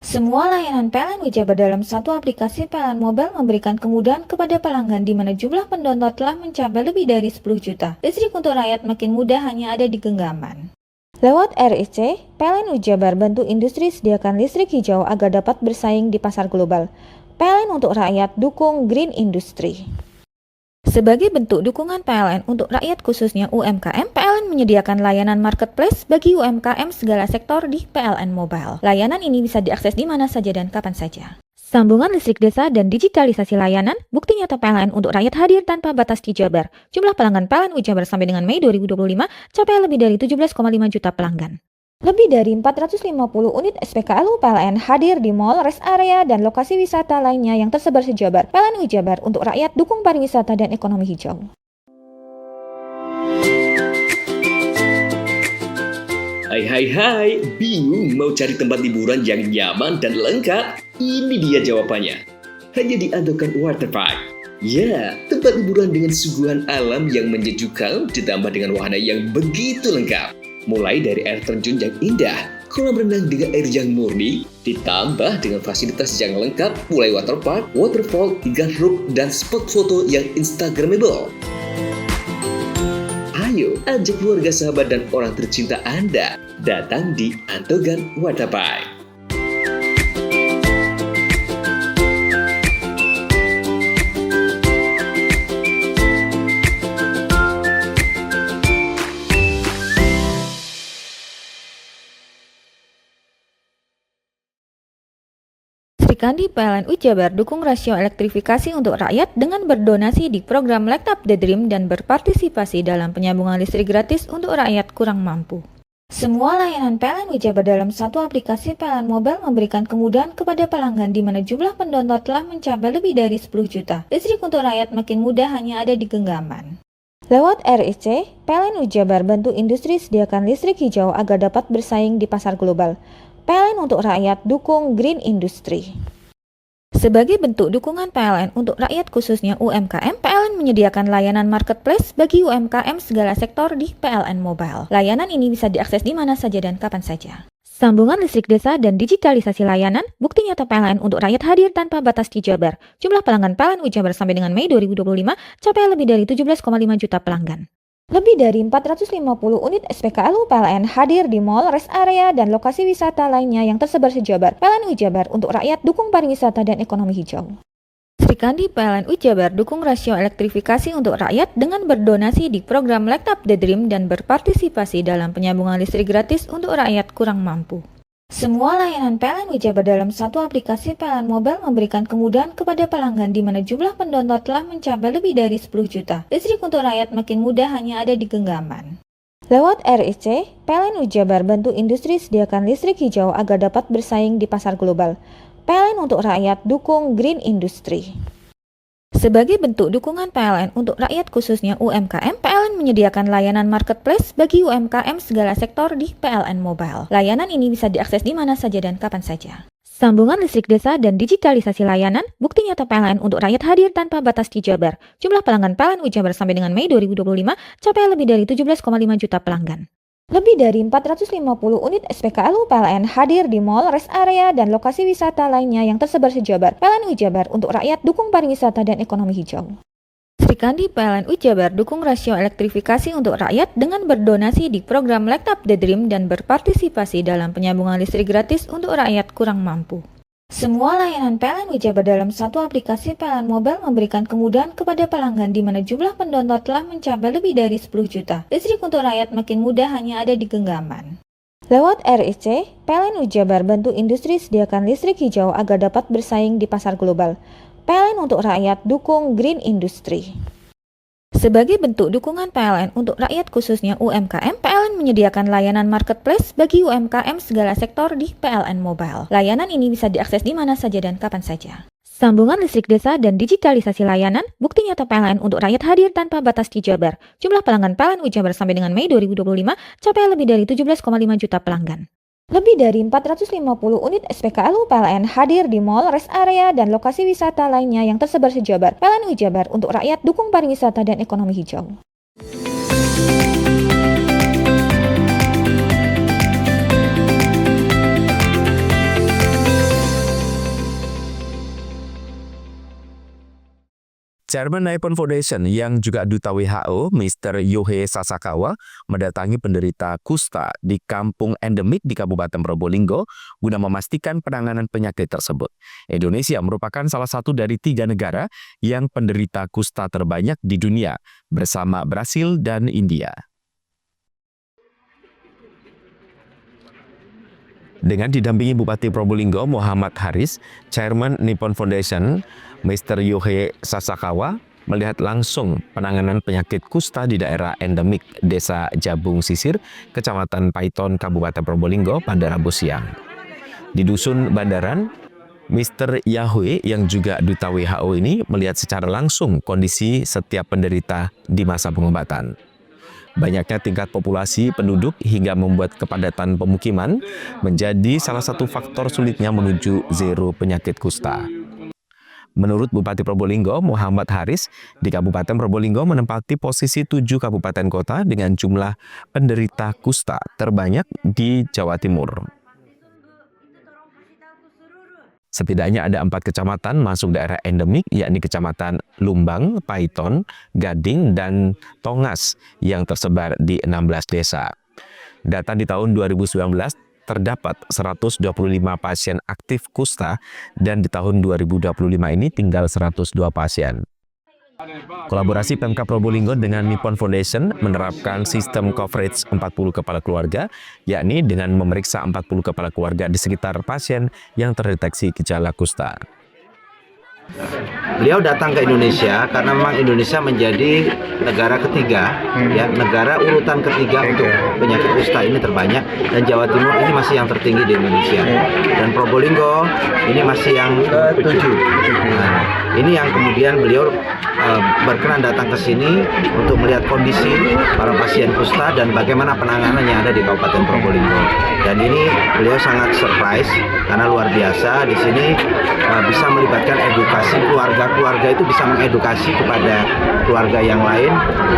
Semua layanan PLN Ujabar dalam satu aplikasi PLN Mobile memberikan kemudahan kepada pelanggan di mana jumlah pendownload telah mencapai lebih dari 10 juta. Listrik untuk rakyat makin mudah hanya ada di genggaman. Lewat RIC, PLN Ujabar bantu industri sediakan listrik hijau agar dapat bersaing di pasar global. PLN untuk rakyat dukung Green Industry. Sebagai bentuk dukungan PLN untuk rakyat khususnya UMKM, PLN menyediakan layanan marketplace bagi UMKM segala sektor di PLN Mobile. Layanan ini bisa diakses di mana saja dan kapan saja. Sambungan listrik desa dan digitalisasi layanan, bukti nyata PLN untuk rakyat hadir tanpa batas di Jabar. Jumlah pelanggan PLN Ujabar sampai dengan Mei 2025 capai lebih dari 17,5 juta pelanggan. Lebih dari 450 unit SPKLU PLN hadir di mall, rest area, dan lokasi wisata lainnya yang tersebar se-Jabar. PLN Ujabar untuk rakyat dukung pariwisata dan ekonomi hijau. Hai, bingung mau cari tempat liburan yang nyaman dan lengkap? Ini dia jawabannya. Hanya di Andokan Waterpark. Ya, tempat liburan dengan suguhan alam yang menyejukkan ditambah dengan wahana yang begitu lengkap. Mulai dari air terjun yang indah, kolam renang dengan air yang murni, ditambah dengan fasilitas yang lengkap mulai waterpark, waterfall, hingga roof dan spot foto yang instagramable. Ayo, ajak keluarga, sahabat, dan orang tercinta Anda datang di Andokan Waterpark. Sri Srikandi PLNU Jabar dukung rasio elektrifikasi untuk rakyat dengan berdonasi di program Light Up the Dream dan berpartisipasi dalam penyambungan listrik gratis untuk rakyat kurang mampu. Semua layanan PLNU Jabar dalam satu aplikasi PLN Mobile memberikan kemudahan kepada pelanggan di mana jumlah pendownload telah mencapai lebih dari 10 juta. Listrik untuk rakyat makin mudah hanya ada di genggaman. Lewat RIC, PLNU Jabar bantu industri sediakan listrik hijau agar dapat bersaing di pasar global. PLN untuk rakyat dukung Green Industry. Sebagai bentuk dukungan PLN untuk rakyat khususnya UMKM, PLN menyediakan layanan marketplace bagi UMKM segala sektor di PLN Mobile. Layanan ini bisa diakses di mana saja dan kapan saja. Sambungan listrik desa dan digitalisasi layanan, bukti nyata PLN untuk rakyat hadir tanpa batas di Jabar. Jumlah pelanggan PLN Jabar sampai dengan Mei 2025 capai lebih dari 17,5 juta pelanggan. Lebih dari 450 unit SPKLU PLN hadir di mall, rest area, dan lokasi wisata lainnya yang tersebar se-Jabar. PLNU Jabar untuk rakyat dukung pariwisata dan ekonomi hijau. Srikandi PLNU Jabar dukung rasio elektrifikasi untuk rakyat dengan berdonasi di program Light Up the Dream dan berpartisipasi dalam penyambungan listrik gratis untuk rakyat kurang mampu. Semua layanan PLNU Jabar dalam satu aplikasi PLN Mobile memberikan kemudahan kepada pelanggan di mana jumlah pendownload telah mencapai lebih dari 10 juta. Listrik untuk rakyat makin mudah hanya ada di genggaman. Lewat RIC, PLNU Jabar bantu industri sediakan listrik hijau agar dapat bersaing di pasar global. PLN untuk rakyat dukung Green Industry. Sebagai bentuk dukungan PLN untuk rakyat khususnya UMKM, PLN menyediakan layanan marketplace bagi UMKM segala sektor di PLN Mobile. Layanan ini bisa diakses di mana saja dan kapan saja. Sambungan listrik desa dan digitalisasi layanan, bukti nyata PLN untuk rakyat hadir tanpa batas di Jabar. Jumlah pelanggan PLNU Jabar sampai dengan Mei 2025 capai lebih dari 17,5 juta pelanggan. Lebih dari 450 unit SPKLU PLN hadir di mall, rest area, dan lokasi wisata lainnya yang tersebar se-Jabar. PLNU Jabar untuk rakyat dukung pariwisata dan ekonomi hijau. Srikandi PLNU Jabar dukung rasio elektrifikasi untuk rakyat dengan berdonasi di program Light Up the Dream dan berpartisipasi dalam penyambungan listrik gratis untuk rakyat kurang mampu. Semua layanan PLNU Jabar dalam satu aplikasi PLN Mobile memberikan kemudahan kepada pelanggan di mana jumlah pendownload telah mencapai lebih dari 10 juta. Listrik untuk rakyat makin mudah hanya ada di genggaman. Lewat RIC, PLNU Jabar bantu industri sediakan listrik hijau agar dapat bersaing di pasar global. PLN untuk rakyat dukung Green Industry. Sebagai bentuk dukungan PLN untuk rakyat khususnya UMKM, PLN menyediakan layanan marketplace bagi UMKM segala sektor di PLN Mobile. Layanan ini bisa diakses di mana saja dan kapan saja. Sambungan listrik desa dan digitalisasi layanan, bukti nyata PLN untuk rakyat hadir tanpa batas di Jabar. Jumlah pelanggan PLNU Jabar sampai dengan Mei 2025 capai lebih dari 17,5 juta pelanggan. Lebih dari 450 unit SPKLU PLN hadir di mall, rest area, dan lokasi wisata lainnya yang tersebar se-Jabar. PLNU Jabar untuk rakyat dukung pariwisata dan ekonomi hijau. Chairman Nippon Foundation yang juga Duta WHO, Mr. Yohei Sasakawa, mendatangi penderita kusta di kampung endemik di Kabupaten Probolinggo guna memastikan penanganan penyakit tersebut. Indonesia merupakan salah satu dari 3 negara yang penderita kusta terbanyak di dunia, bersama Brasil dan India. Dengan didampingi Bupati Probolinggo Muhammad Haris, Chairman Nippon Foundation, Mr. Yohei Sasakawa, melihat langsung penanganan penyakit kusta di daerah endemik Desa Jabung Sisir, Kecamatan Paiton, Kabupaten Probolinggo pada Rabu siang. Di Dusun Bandaran, Mr. Yohei yang juga Duta WHO ini melihat secara langsung kondisi setiap penderita di masa pengobatan. Banyaknya tingkat populasi penduduk hingga membuat kepadatan pemukiman menjadi salah satu faktor sulitnya menuju zero penyakit kusta. Menurut Bupati Probolinggo, Muhammad Haris, di Kabupaten Probolinggo menempati posisi 7 kabupaten kota dengan jumlah penderita kusta terbanyak di Jawa Timur. Setidaknya ada 4 kecamatan masuk daerah endemik, yakni Kecamatan Lumbang, Paiton, Gading, dan Tongas yang tersebar di 16 desa. Data di tahun 2019 terdapat 125 pasien aktif kusta dan di tahun 2025 ini tinggal 102 pasien. Kolaborasi Pemkab Probolinggo dengan Nippon Foundation menerapkan sistem coverage 40 kepala keluarga, yakni dengan memeriksa 40 kepala keluarga di sekitar pasien yang terdeteksi gejala kusta. Beliau datang ke Indonesia karena memang Indonesia menjadi negara ketiga, ya, negara urutan ketiga untuk penyakit kusta ini terbanyak, dan Jawa Timur ini masih yang tertinggi di Indonesia, dan Probolinggo ini masih yang ke-7. Nah, ini yang kemudian beliau berkenan datang ke sini untuk melihat kondisi para pasien kusta dan bagaimana penanganan yang ada di Kabupaten Probolinggo. Dan ini beliau sangat surprise karena luar biasa di sini bisa melibatkan edukasi keluarga itu bisa mengedukasi kepada keluarga yang lain.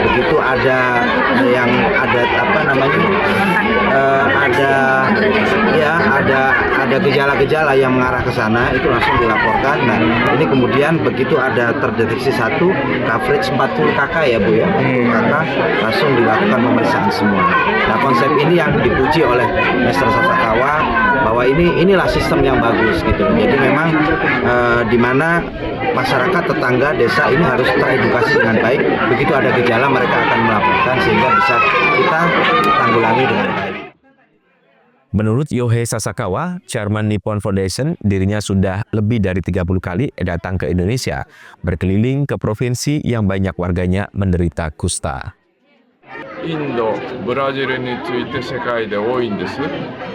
Begitu ada yang ada apa namanya ada gejala-gejala yang mengarah ke sana itu langsung dilaporkan. Nah, ini kemudian begitu ada terdeteksi satu coverage 40 KK ya Bu ya, 40 KK langsung dilakukan pemeriksaan semua. Nah, konsep ini yang dipuji oleh Mr. Sasakawa bahwa inilah sistem yang bagus gitu. Jadi memang di mana masyarakat tetangga desa ini harus teredukasi dengan baik. Begitu ada gejala mereka akan melaporkan sehingga bisa kita tanggulangi dengan baik. Menurut Yohei Sasakawa, Chairman Nippon Foundation, dirinya sudah lebih dari 30 kali datang ke Indonesia, berkeliling ke provinsi yang banyak warganya menderita kusta. インド、ブラジルについて世界で多いんです。と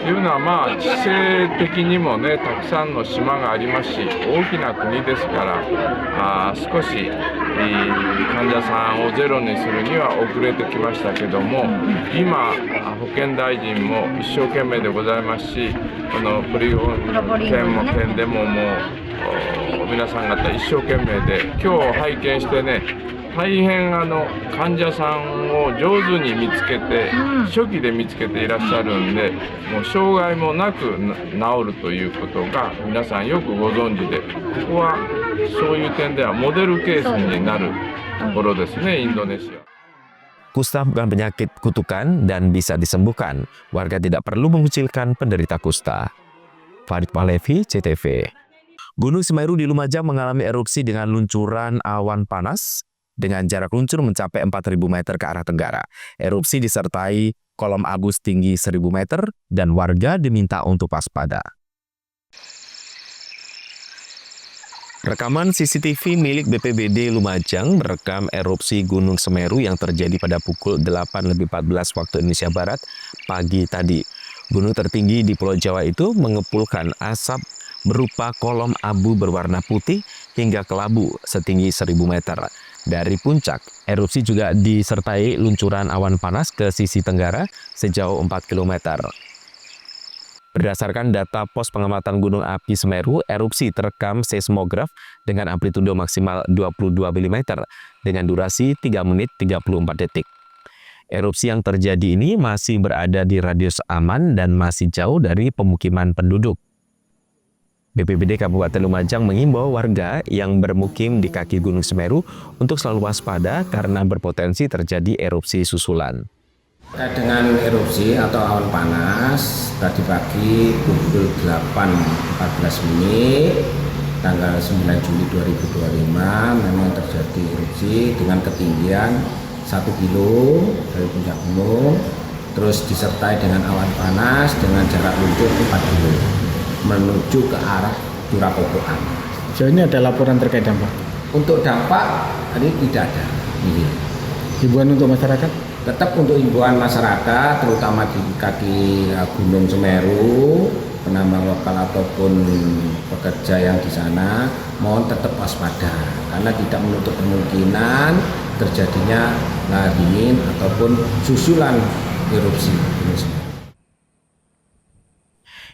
いうのは地政的にもね、たくさんの島がありますし、大きな国ですから、少し患者さんをゼロにするには遅れてきましたけども、今保健大臣も一生懸命でございますし、このプリゴン県でももう皆さん方一生懸命で、今日拝見してね。大変患者さんを上手に見つけて、初期で見つけていらっしゃるんで、もう障害もなく治るということが皆さんよくご存知で、ここはそういう点ではモデルケースになるところですね、インドネシア。 Kusta bukan penyakit kutukan dan bisa disembuhkan. Warga tidak perlu mengucilkan penderita kusta. Farid Pahlevi, CTV. Gunung Semeru di Lumajang mengalami erupsi dengan luncuran awan panas dengan jarak luncur mencapai 4.000 meter ke arah tenggara. Erupsi disertai kolom abu setinggi 1.000 meter dan warga diminta untuk waspada. Rekaman CCTV milik BPBD Lumajang merekam erupsi Gunung Semeru yang terjadi pada pukul 8.14 waktu Indonesia Barat pagi tadi. Gunung tertinggi di Pulau Jawa itu mengepulkan asap berupa kolom abu berwarna putih hingga kelabu setinggi 1.000 meter. Dari puncak, erupsi juga disertai luncuran awan panas ke sisi tenggara sejauh 4 km. Berdasarkan data pos pengamatan Gunung Api Semeru, erupsi terekam seismograf dengan amplitudo maksimal 22 mm dengan durasi 3 menit 34 detik. Erupsi yang terjadi ini masih berada di radius aman dan masih jauh dari pemukiman penduduk. BPBD Kabupaten Lumajang mengimbau warga yang bermukim di kaki Gunung Semeru untuk selalu waspada karena berpotensi terjadi erupsi susulan. Dengan erupsi atau awan panas tadi pagi pukul 8.14 menit tanggal 9 Juli 2025 memang terjadi erupsi dengan ketinggian 1 kilo dari puncak gunung, terus disertai dengan awan panas dengan jarak luncur 4 kilo menuju ke arah Curah Kokoan. Sejauh ini ada laporan terkait dampak? Untuk dampak ini tidak ada. Himbauan untuk masyarakat? Tetap untuk himbauan masyarakat, terutama di kaki Gunung Semeru, penambang lokal ataupun pekerja yang di sana, mohon tetap waspada karena tidak menutup kemungkinan terjadinya lahar dingin ataupun susulan erupsi Gunung Semeru.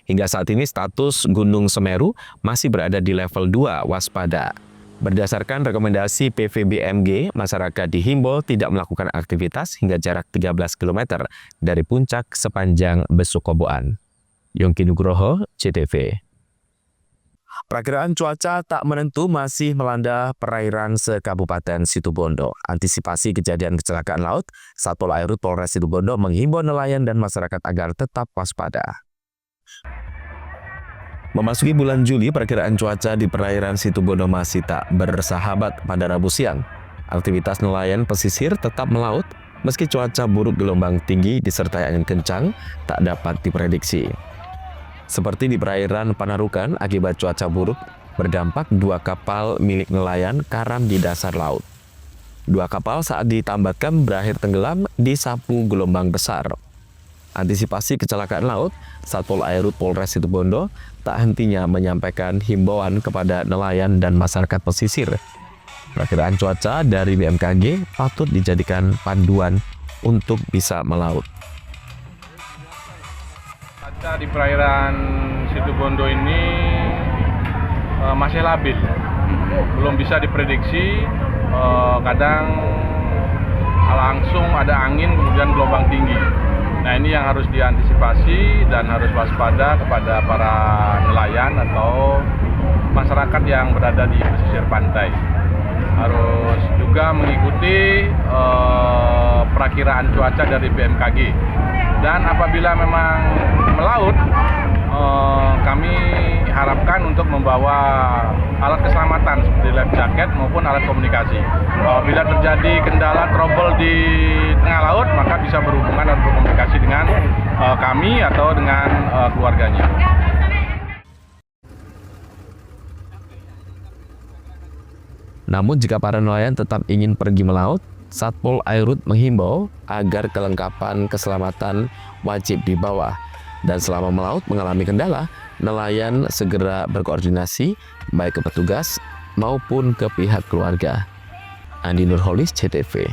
Hingga saat ini status Gunung Semeru masih berada di level 2 waspada. Berdasarkan rekomendasi PVBMG, masyarakat dihimbau tidak melakukan aktivitas hingga jarak 13 km dari puncak sepanjang Besukoboan. Yongki Nugroho, CTV. Perakiraan cuaca tak menentu masih melanda perairan se-Kabupaten Situbondo. Antisipasi kejadian kecelakaan laut, Satpol Airut Polres Situbondo menghimbau nelayan dan masyarakat agar tetap waspada. Memasuki bulan Juli, perkiraan cuaca di perairan Situbondo masih tak bersahabat pada Rabu siang. Aktivitas nelayan pesisir tetap melaut meski cuaca buruk gelombang tinggi disertai angin kencang tak dapat diprediksi. Seperti di perairan Panarukan, akibat cuaca buruk berdampak 2 kapal milik nelayan karam di dasar laut. 2 kapal saat ditambatkan berakhir tenggelam disapu gelombang besar. Antisipasi kecelakaan laut, Satpol Airut Polres Situbondo tak hentinya menyampaikan himbauan kepada nelayan dan masyarakat pesisir. Perakiraan cuaca dari BMKG patut dijadikan panduan untuk bisa melaut. Cuaca di perairan Situbondo ini masih labil, belum bisa diprediksi. Kadang langsung ada angin kemudian gelombang tinggi. Nah, ini yang harus diantisipasi dan harus waspada kepada para nelayan atau masyarakat yang berada di pesisir pantai. Harus juga mengikuti perakiraan cuaca dari BMKG. Dan apabila memang melaut, kami harapkan untuk membawa alat keselamatan seperti life jacket maupun alat komunikasi. Bila terjadi kendala trouble di tengah laut, maka bisa berhubungan dan berkomunikasi dengan kami atau dengan keluarganya. Namun jika para nelayan tetap ingin pergi melaut, Satpol Airut menghimbau agar kelengkapan keselamatan wajib dibawa. Dan selama melaut mengalami kendala, nelayan segera berkoordinasi baik ke petugas maupun ke pihak keluarga. Andi Nurholis, CTV.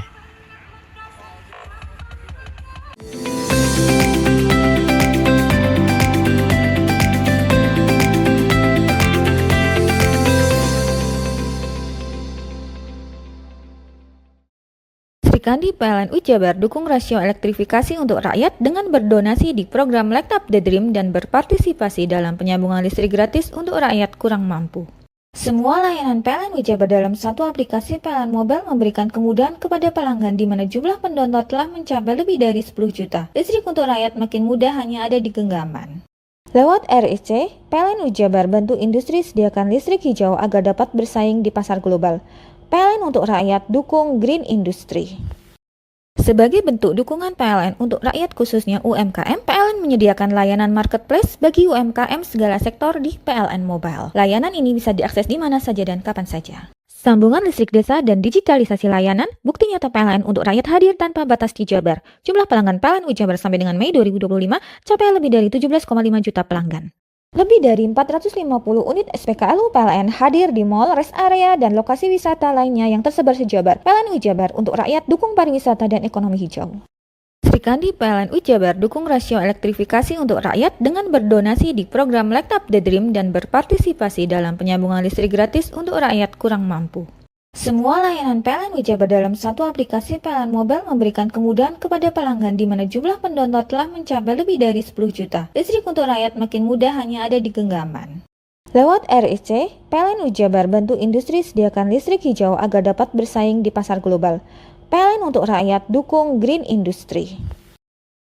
Kandi PLNU Jabar dukung rasio elektrifikasi untuk rakyat dengan berdonasi di program Light Up the Dream dan berpartisipasi dalam penyambungan listrik gratis untuk rakyat kurang mampu. Semua layanan PLNU Jabar dalam satu aplikasi PLN Mobile memberikan kemudahan kepada pelanggan di mana jumlah pendownload telah mencapai lebih dari 10 juta. Listrik untuk rakyat makin mudah hanya ada di genggaman. Lewat RIC, PLNU Jabar bantu industri sediakan listrik hijau agar dapat bersaing di pasar global. PLN untuk rakyat dukung Green Industry. Sebagai bentuk dukungan PLN untuk rakyat khususnya UMKM, PLN menyediakan layanan marketplace bagi UMKM segala sektor di PLN Mobile. Layanan ini bisa diakses di mana saja dan kapan saja. Sambungan listrik desa dan digitalisasi layanan, bukti nyata PLN untuk rakyat hadir tanpa batas di Jabar. Jumlah pelanggan PLN Jabar sampai dengan Mei 2025 capai lebih dari 17,5 juta pelanggan. Lebih dari 450 unit SPKLU PLN hadir di mall, rest area, dan lokasi wisata lainnya yang tersebar se-Jabar. PLNU Jabar untuk rakyat dukung pariwisata dan ekonomi hijau. Srikandi PLNU Jabar dukung rasio elektrifikasi untuk rakyat dengan berdonasi di program Light Up the Dream dan berpartisipasi dalam penyambungan listrik gratis untuk rakyat kurang mampu. Semua layanan PLNU Jabar dalam satu aplikasi PLN Mobile memberikan kemudahan kepada pelanggan di mana jumlah pendownload telah mencapai lebih dari 10 juta. Listrik untuk rakyat makin mudah hanya ada di genggaman. Lewat RIC, PLNU Jabar bantu industri sediakan listrik hijau agar dapat bersaing di pasar global. PLN untuk rakyat dukung Green Industry.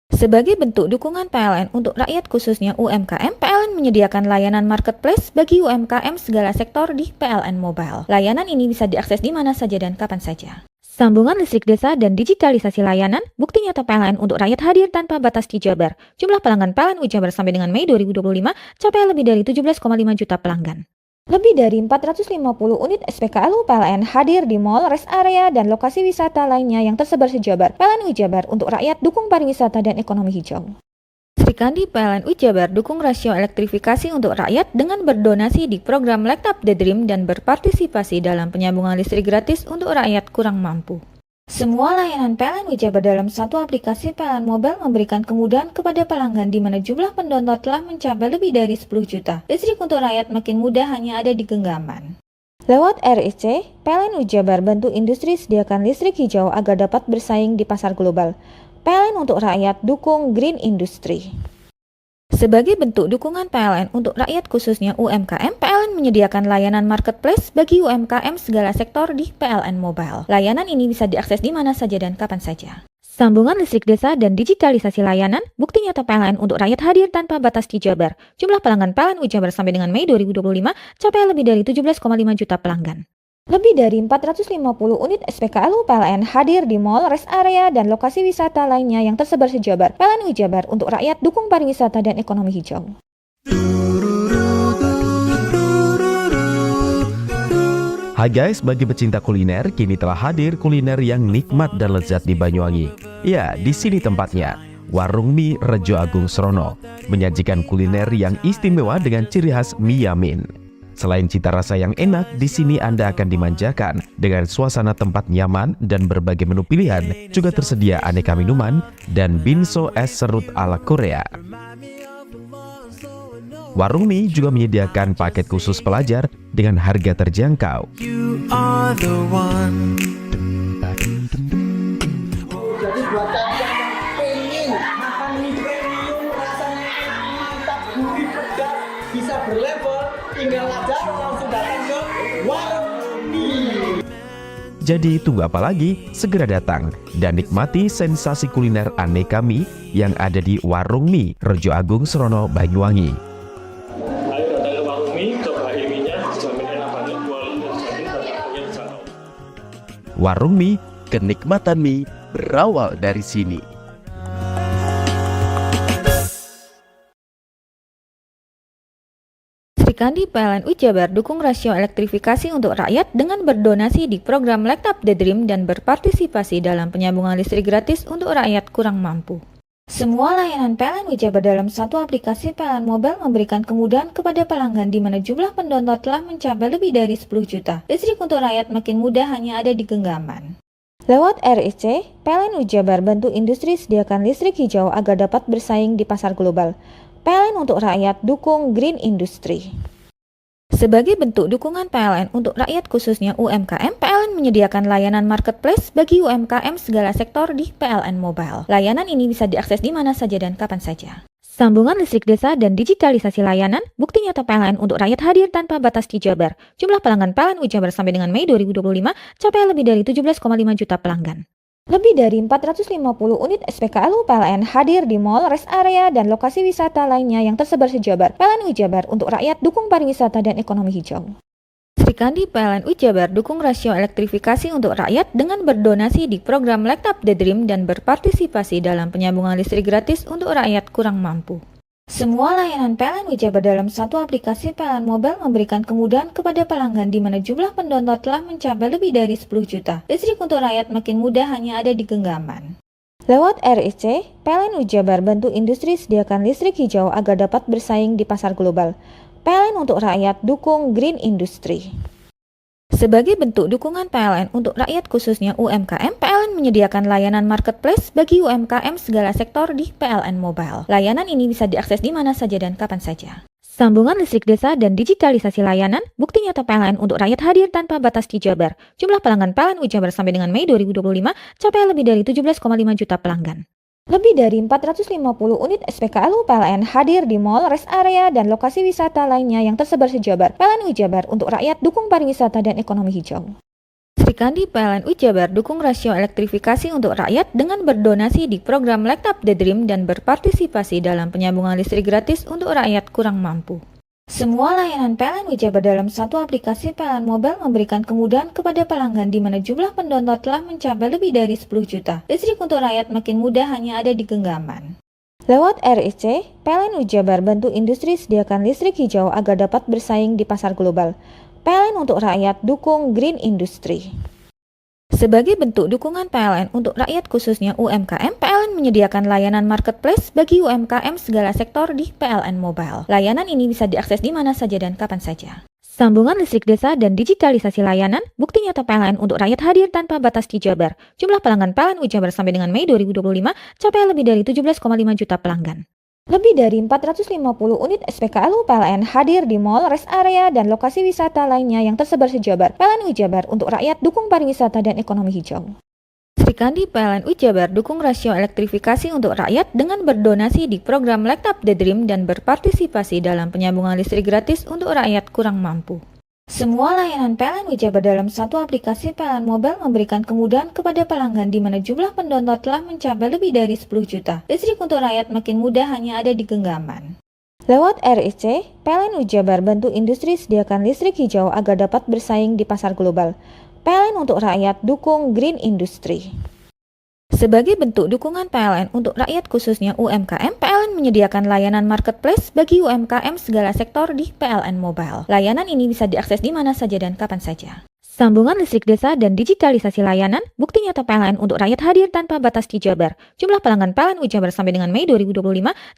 Sebagai bentuk dukungan PLN untuk rakyat khususnya UMKM, PLN menyediakan layanan marketplace bagi UMKM segala sektor di PLN Mobile. Layanan ini bisa diakses di mana saja dan kapan saja. Sambungan listrik desa dan digitalisasi layanan, bukti nyata PLN untuk rakyat hadir tanpa batas di Jabar. Jumlah pelanggan PLN Jabar sampai dengan Mei 2025 capai lebih dari 17,5 juta pelanggan. Lebih dari 450 unit SPKLU PLN hadir di mall, rest area, dan lokasi wisata lainnya yang tersebar se-Jabar. PLNU Jabar untuk rakyat dukung pariwisata dan ekonomi hijau. Srikandi PLNU Jabar dukung rasio elektrifikasi untuk rakyat dengan berdonasi di program Light Up the Dream dan berpartisipasi dalam penyambungan listrik gratis untuk rakyat kurang mampu. Semua layanan PLNU Jabar dalam satu aplikasi PLN Mobile memberikan kemudahan kepada pelanggan di mana jumlah pendownload telah mencapai lebih dari 10 juta. Listrik untuk rakyat makin mudah hanya ada di genggaman. Lewat RIC, PLNU Jabar bantu industri sediakan listrik hijau agar dapat bersaing di pasar global. PLN untuk rakyat dukung Green Industry. Sebagai bentuk dukungan PLN untuk rakyat khususnya UMKM, PLN menyediakan layanan marketplace bagi UMKM segala sektor di PLN Mobile. Layanan ini bisa diakses di mana saja dan kapan saja. Sambungan listrik desa dan digitalisasi layanan, bukti nyata PLN untuk rakyat hadir tanpa batas di Jabar. Jumlah pelanggan PLN Jabar sampai dengan Mei 2025 capai lebih dari 17,5 juta pelanggan. Lebih dari 450 unit SPKLU PLN hadir di mall, rest area, dan lokasi wisata lainnya yang tersebar se-Jabar. PLN Jabar untuk rakyat, dukung pariwisata dan ekonomi hijau. Hai guys, bagi pecinta kuliner, kini telah hadir kuliner yang nikmat dan lezat di Banyuwangi. Ya, di sini tempatnya. Warung Mie Rejo Agung Srono menyajikan kuliner yang istimewa dengan ciri khas mie yamin. Selain cita rasa yang enak, di sini Anda akan dimanjakan dengan suasana tempat nyaman dan berbagai menu pilihan. Juga tersedia aneka minuman dan binso es serut ala Korea. Warung Mie juga menyediakan paket khusus pelajar dengan harga terjangkau. You are the one. Jadi buat kalian yang pengen makan mie premium rasanya mantap, gurih, pedas, bisa berlevel, tinggal aja langsung datang ke Warung Mie. Jadi tunggu apa lagi? Segera datang dan nikmati sensasi kuliner aneka mie yang ada di Warung Mie Rejo Agung Srono, Banyuwangi. Warung Mie, kenikmatan mie berawal dari sini. Sri Kandi PLN Jabar dukung rasio elektrifikasi untuk rakyat dengan berdonasi di program Light Up the Dream dan berpartisipasi dalam penyambungan listrik gratis untuk rakyat kurang mampu. Semua layanan PLN Jabar dalam satu aplikasi PLN Mobile memberikan kemudahan kepada pelanggan di mana jumlah pendownload telah mencapai lebih dari 10 juta. Listrik untuk rakyat makin mudah hanya ada di genggaman. Lewat REC, PLN Jabar bantu industri sediakan listrik hijau agar dapat bersaing di pasar global. PLN untuk rakyat dukung green industry. Sebagai bentuk dukungan PLN untuk rakyat khususnya UMKM, PLN menyediakan layanan marketplace bagi UMKM segala sektor di PLN Mobile. Layanan ini bisa diakses di mana saja dan kapan saja. Sambungan listrik desa dan digitalisasi layanan, bukti nyata PLN untuk rakyat hadir tanpa batas di Jabar. Jumlah pelanggan PLN Jabar sampai dengan Mei 2025 capai lebih dari 17,5 juta pelanggan. Lebih dari 450 unit SPKLU PLN hadir di mall, rest area, dan lokasi wisata lainnya yang tersebar se-Jabar. PLN Jabar untuk rakyat, dukung pariwisata dan ekonomi hijau. Sri Kandi PLN Jabar dukung rasio elektrifikasi untuk rakyat dengan berdonasi di program Light Up the Dream dan berpartisipasi dalam penyambungan listrik gratis untuk rakyat kurang mampu. Semua layanan PLN Jabar dalam satu aplikasi PLN Mobile memberikan kemudahan kepada pelanggan di mana jumlah pendownload telah mencapai lebih dari 10 juta. Listrik untuk rakyat makin mudah hanya ada di genggaman. Lewat REC, PLN Jabar bantu industri sediakan listrik hijau agar dapat bersaing di pasar global. PLN untuk rakyat dukung green industry. Sebagai bentuk dukungan PLN untuk rakyat khususnya UMKM, PLN menyediakan layanan marketplace bagi UMKM segala sektor di PLN Mobile. Layanan ini bisa diakses di mana saja dan kapan saja. Sambungan listrik desa dan digitalisasi layanan, bukti nyata PLN untuk rakyat hadir tanpa batas di Jabar. Jumlah pelanggan PLN Jabar sampai dengan Mei 2025 capai lebih dari 17,5 juta pelanggan. Lebih dari 450 unit SPKLU PLN hadir di mall, rest area, dan lokasi wisata lainnya yang tersebar se-Jabar. PLN Jabar untuk rakyat, dukung pariwisata dan ekonomi hijau. Sri Kandi PLN Jabar dukung rasio elektrifikasi untuk rakyat dengan berdonasi di program Light Up the Dream dan berpartisipasi dalam penyambungan listrik gratis untuk rakyat kurang mampu. Semua layanan PLN Jabar dalam satu aplikasi PLN Mobile memberikan kemudahan kepada pelanggan di mana jumlah pendownload telah mencapai lebih dari 10 juta. Listrik untuk rakyat makin mudah hanya ada di genggaman. Lewat REC, PLN Jabar bantu industri sediakan listrik hijau agar dapat bersaing di pasar global. PLN untuk rakyat dukung green industry. Sebagai bentuk dukungan PLN untuk rakyat khususnya UMKM, PLN menyediakan layanan marketplace bagi UMKM segala sektor di PLN Mobile. Layanan ini bisa diakses di mana saja dan kapan saja. Sambungan listrik desa dan digitalisasi layanan, bukti nyata PLN untuk rakyat hadir tanpa batas di Jabar. Jumlah pelanggan PLN Jabar sampai dengan Mei 2025 capai lebih dari 17,5 juta pelanggan. Lebih dari 450 unit SPKLU PLN hadir di mall, rest area, dan lokasi wisata lainnya yang tersebar se-Jabar. PLN Jabar untuk rakyat, dukung pariwisata dan ekonomi hijau. Sri Kandi PLN Jabar dukung rasio elektrifikasi untuk rakyat dengan berdonasi di program Light Up the Dream dan berpartisipasi dalam penyambungan listrik gratis untuk rakyat kurang mampu. Semua layanan PLN Jabar dalam satu aplikasi PLN Mobile memberikan kemudahan kepada pelanggan di mana jumlah pendownload telah mencapai lebih dari 10 juta. Listrik untuk rakyat makin mudah hanya ada di genggaman. Lewat RIC, PLN Jabar bantu industri sediakan listrik hijau agar dapat bersaing di pasar global. PLN untuk rakyat dukung green industry. Sebagai bentuk dukungan PLN untuk rakyat khususnya UMKM, PLN menyediakan layanan marketplace bagi UMKM segala sektor di PLN Mobile. Layanan ini bisa diakses di mana saja dan kapan saja. Sambungan listrik desa dan digitalisasi layanan, bukti nyata PLN untuk rakyat hadir tanpa batas di Jabar. Jumlah pelanggan PLN Jabar sampai dengan Mei 2025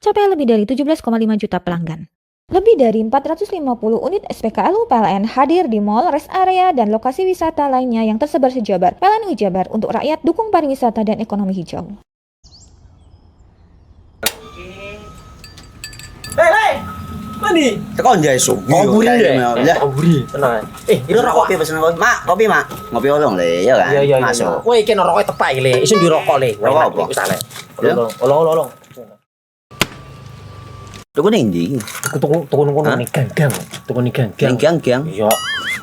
capai lebih dari 17,5 juta pelanggan. Lebih dari 450 unit SPKLU PLN hadir di mall, rest area, dan lokasi wisata lainnya yang tersebar se-Jabar. PLN Jabar untuk rakyat dukung pariwisata dan ekonomi hijau. Hei! Mandi. Tekan jaya su. Koburi deh. Ya. Koburi. Tenang. Ini rokok. Kopi pesen kopi. Mak, kopi mak. Ngopi olong le, ya kan? Iya. Masuk. Woi, kena rokoknya tepak le. Isun di rokok le. Rokok apa? Wis ale. Olong. Tuku ning ndi? Tuku ning ganggang. Tuku ning ganggang. Ning ganggang. Iya.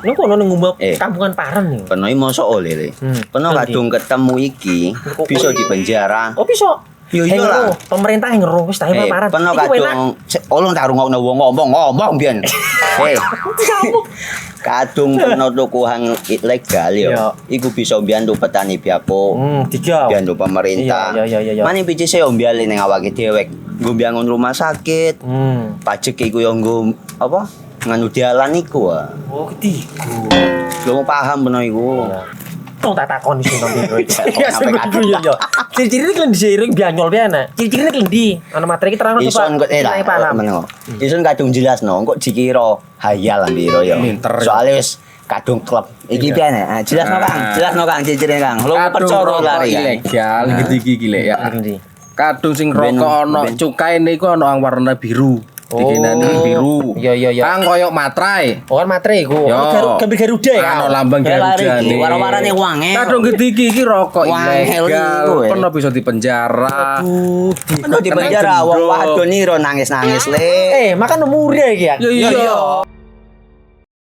Ning kono ning ngumbat kampungan Paren nih. Peno mosok oleh le. Peno kadung ketemu iki bisa dipenjara. Oh, bisa. Yo lah. Pemerintah yang ngeru wis tahe Paren. Peno kadung olong tak rungokno wong ngomong biyen. Kadung peno tuku hang ilegal yo. Iku bisa mbiyantu petani biako. Mbiyantu pemerintah. Iya. Mane pici se mbiali ning awake dhewe. Nggo mbiangun rumah sakit. Pajak iku yo nggo apa? Nganu dalan iku. Oh, ketiku. Lu paham peno iku. Tong tak takon sing nang biro iki. Ya sebetul yo. Ciri-ciri iki diseiring bianyol piye ana. Ciri-cirine klendi. Ana materi iki terang Ison kok Ison kadung jelasno, kok dikira hayal lan biro yo. Soale wis kadung klub. Iki piye nek? Jelasno Kang, ciri-cirine Kang. Lu percaya lari ilegal iki lek ya. Kadung sing rokok ana cukae niku ana warna biru. Dikenani biru. Iya. Kang koyo matrai. Oh, kan matrai iku. Gambar Garuda ya. Ana lambang Garuda nih. Warna-warnane wange. Kadung iki rokok ilegal. Pernah bisa dipenjara. Pernah dipenjara wong wadon iro nangis-nangis le. Makan murah iki ya. Iya.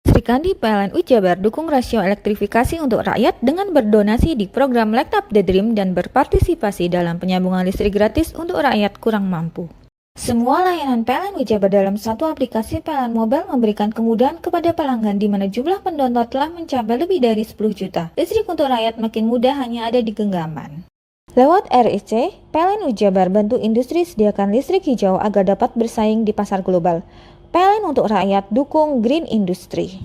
Sri Kandi PLN Jabar dukung rasio elektrifikasi untuk rakyat dengan berdonasi di program Light Up the Dream dan berpartisipasi dalam penyambungan listrik gratis untuk rakyat kurang mampu. Semua layanan PLN Jabar dalam satu aplikasi PLN Mobile memberikan kemudahan kepada pelanggan di mana jumlah pendownload telah mencapai lebih dari 10 juta. Listrik untuk rakyat makin mudah hanya ada di genggaman. Lewat RIC, PLN Jabar bantu industri sediakan listrik hijau agar dapat bersaing di pasar global. PLN untuk rakyat dukung green industry.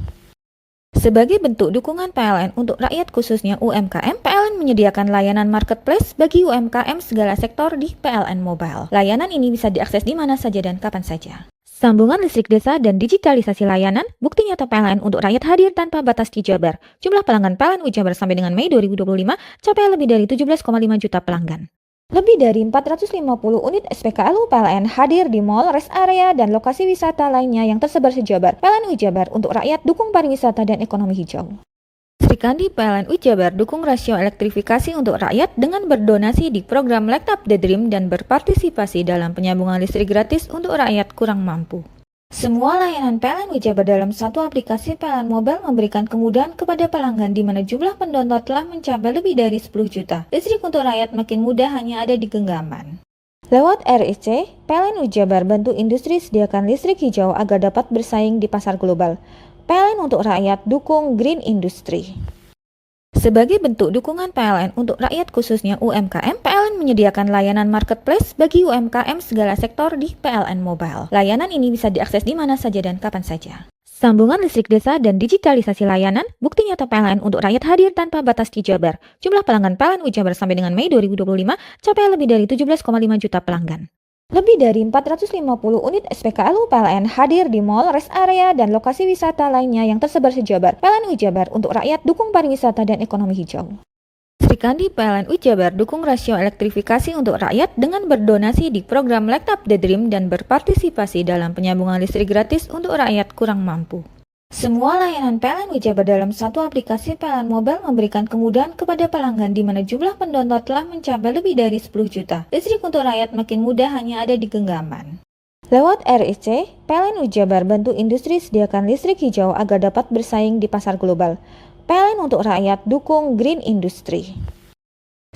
Sebagai bentuk dukungan PLN untuk rakyat khususnya UMKM, PLN menyediakan layanan marketplace bagi UMKM segala sektor di PLN Mobile. Layanan ini bisa diakses di mana saja dan kapan saja. Sambungan listrik desa dan digitalisasi layanan, bukti nyata PLN untuk rakyat hadir tanpa batas di Jabar. Jumlah pelanggan PLN Jabar sampai dengan Mei 2025 capai lebih dari 17,5 juta pelanggan. Lebih dari 450 unit SPKLU PLN hadir di mall, rest area, dan lokasi wisata lainnya yang tersebar se-Jabar. PLN Jabar untuk rakyat dukung pariwisata dan ekonomi hijau. Sri Kandi PLN Jabar dukung rasio elektrifikasi untuk rakyat dengan berdonasi di program Light Up the Dream dan berpartisipasi dalam penyambungan listrik gratis untuk rakyat kurang mampu. Semua layanan PLN Jabar dalam satu aplikasi PLN Mobile memberikan kemudahan kepada pelanggan di mana jumlah pendownload telah mencapai lebih dari 10 juta. Listrik untuk rakyat makin mudah hanya ada di genggaman. Lewat RIC, PLN Jabar bantu industri sediakan listrik hijau agar dapat bersaing di pasar global. PLN untuk rakyat dukung green industry. Sebagai bentuk dukungan PLN untuk rakyat khususnya UMKM, PLN menyediakan layanan marketplace bagi UMKM segala sektor di PLN Mobile. Layanan ini bisa diakses di mana saja dan kapan saja. Sambungan listrik desa dan digitalisasi layanan, bukti nyata PLN untuk rakyat hadir tanpa batas di Jabar. Jumlah pelanggan PLN Jabar sampai dengan Mei 2025 capai lebih dari 17,5 juta pelanggan. Lebih dari 450 unit SPKLU PLN hadir di mall, rest area, dan lokasi wisata lainnya yang tersebar se-Jabar. PLN Jabar untuk rakyat dukung pariwisata dan ekonomi hijau. Sri Kandi PLN Jabar dukung rasio elektrifikasi untuk rakyat dengan berdonasi di program Light Up the Dream dan berpartisipasi dalam penyambungan listrik gratis untuk rakyat kurang mampu. Semua layanan PLN Jabar dalam satu aplikasi PLN Mobile memberikan kemudahan kepada pelanggan di mana jumlah pendownload telah mencapai lebih dari 10 juta. Listrik untuk rakyat makin mudah hanya ada di genggaman. Lewat RIC, PLN Jabar bantu industri sediakan listrik hijau agar dapat bersaing di pasar global. PLN untuk rakyat dukung green industry.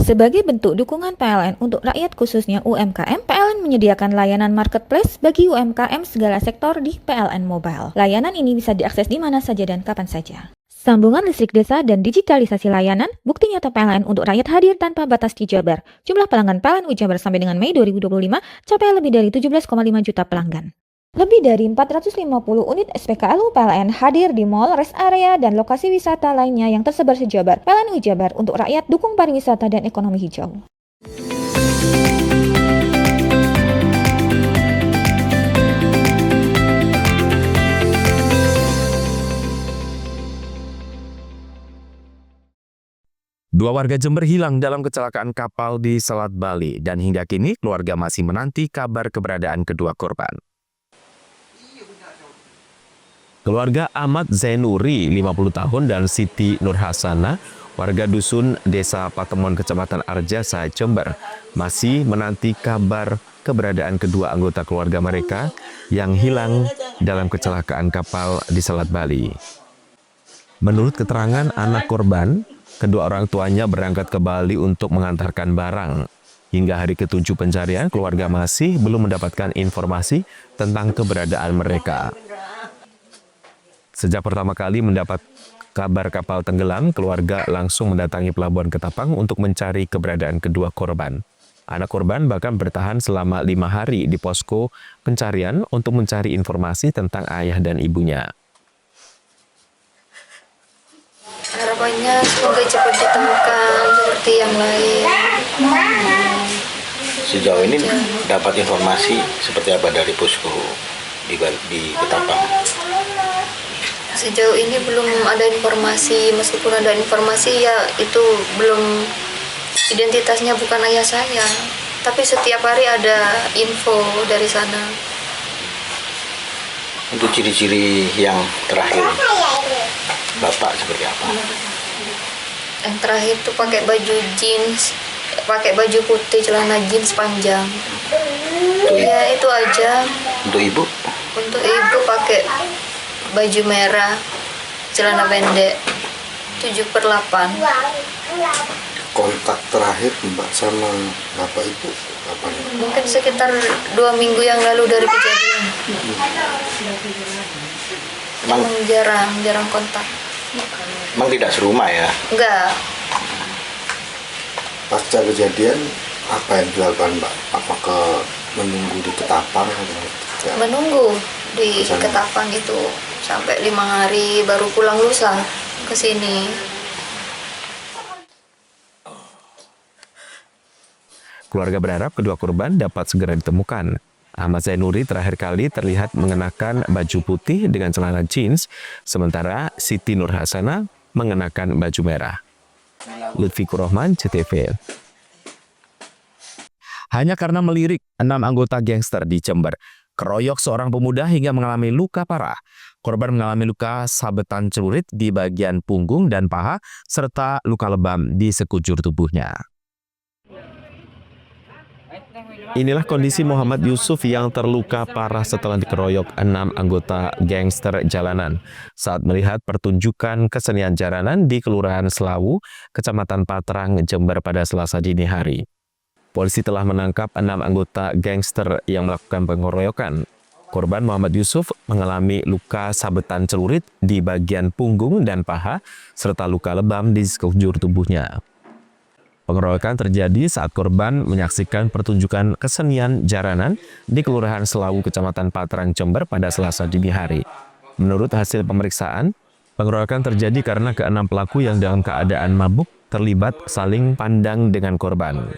Sebagai bentuk dukungan PLN untuk rakyat khususnya UMKM, PLN menyediakan layanan marketplace bagi UMKM segala sektor di PLN Mobile. Layanan ini bisa diakses di mana saja dan kapan saja. Sambungan listrik desa dan digitalisasi layanan, bukti nyata PLN untuk rakyat hadir tanpa batas di Jabar. Jumlah pelanggan PLN Jabar sampai dengan Mei 2025 capai lebih dari 17,5 juta pelanggan. Lebih dari 450 unit SPKLU PLN hadir di mall, rest area, dan lokasi wisata lainnya yang tersebar se-Jabar. PLN Jabar untuk rakyat dukung pariwisata dan ekonomi hijau. Dua warga Jember hilang dalam kecelakaan kapal di Selat Bali dan hingga kini keluarga masih menanti kabar keberadaan kedua korban. Keluarga Ahmad Zainuri, 50 tahun, dan Siti Nurhasana, warga dusun Desa Patemon, Kecamatan Arjasa, Jember, masih menanti kabar keberadaan kedua anggota keluarga mereka yang hilang dalam kecelakaan kapal di Selat Bali. Menurut keterangan anak korban, kedua orang tuanya berangkat ke Bali untuk mengantarkan barang. Hingga hari ke-7 pencarian, keluarga masih belum mendapatkan informasi tentang keberadaan mereka. Sejak pertama kali mendapat kabar kapal tenggelam, keluarga langsung mendatangi Pelabuhan Ketapang untuk mencari keberadaan kedua korban. Anak korban bahkan bertahan selama 5 hari di posko pencarian untuk mencari informasi tentang ayah dan ibunya. Harapannya semoga cepat ditemukan seperti yang lain. Sejauh ini dapat informasi seperti apa dari posko di Ketapang? Sejauh ini belum ada informasi, meskipun ada informasi ya itu belum, identitasnya bukan ayah saya. Tapi setiap hari ada info dari sana. Untuk ciri-ciri yang terakhir, Bapak seperti apa? Yang terakhir tuh pakai baju jeans, pakai baju putih, celana jeans panjang. Ya itu aja. Untuk ibu? Untuk ibu pakai baju merah, celana pendek, 7/8. Kontak terakhir Mbak sama Bapak Ibu kapan? Mungkin sekitar 2 minggu yang lalu dari kejadian. Emang jarang kontak. Emang tidak serumah ya? Enggak. Pasca kejadian apa yang dilakukan Mbak? Apakah menunggu di Ketapang? Menunggu di Ketapang itu sampai 5 hari baru pulang lusa ke sini. Keluarga berharap kedua korban dapat segera ditemukan. Ahmad Zainuri terakhir kali terlihat mengenakan baju putih dengan celana jeans, sementara Siti Nurhasana mengenakan baju merah. Lutfikur Rahman, CTV. Hanya karena melirik 6 anggota gangster di Jember, keroyok seorang pemuda hingga mengalami luka parah. Korban mengalami luka sabetan celurit di bagian punggung dan paha, serta luka lebam di sekujur tubuhnya. Inilah kondisi Muhammad Yusuf yang terluka parah setelah dikeroyok 6 anggota gangster jalanan saat melihat pertunjukan kesenian jalanan di Kelurahan Selawu, Kecamatan Patrang, Jember pada Selasa dini hari. Polisi telah menangkap 6 anggota gangster yang melakukan pengeroyokan. Korban Muhammad Yusuf mengalami luka sabetan celurit di bagian punggung dan paha, serta luka lebam di sekujur tubuhnya. Pengeroyokan terjadi saat korban menyaksikan pertunjukan kesenian jalanan di Kelurahan Selawu, Kecamatan Patrang, Jember pada Selasa dini hari. Menurut hasil pemeriksaan, pengeroyokan terjadi karena ke-6 pelaku yang dalam keadaan mabuk terlibat saling pandang dengan korban.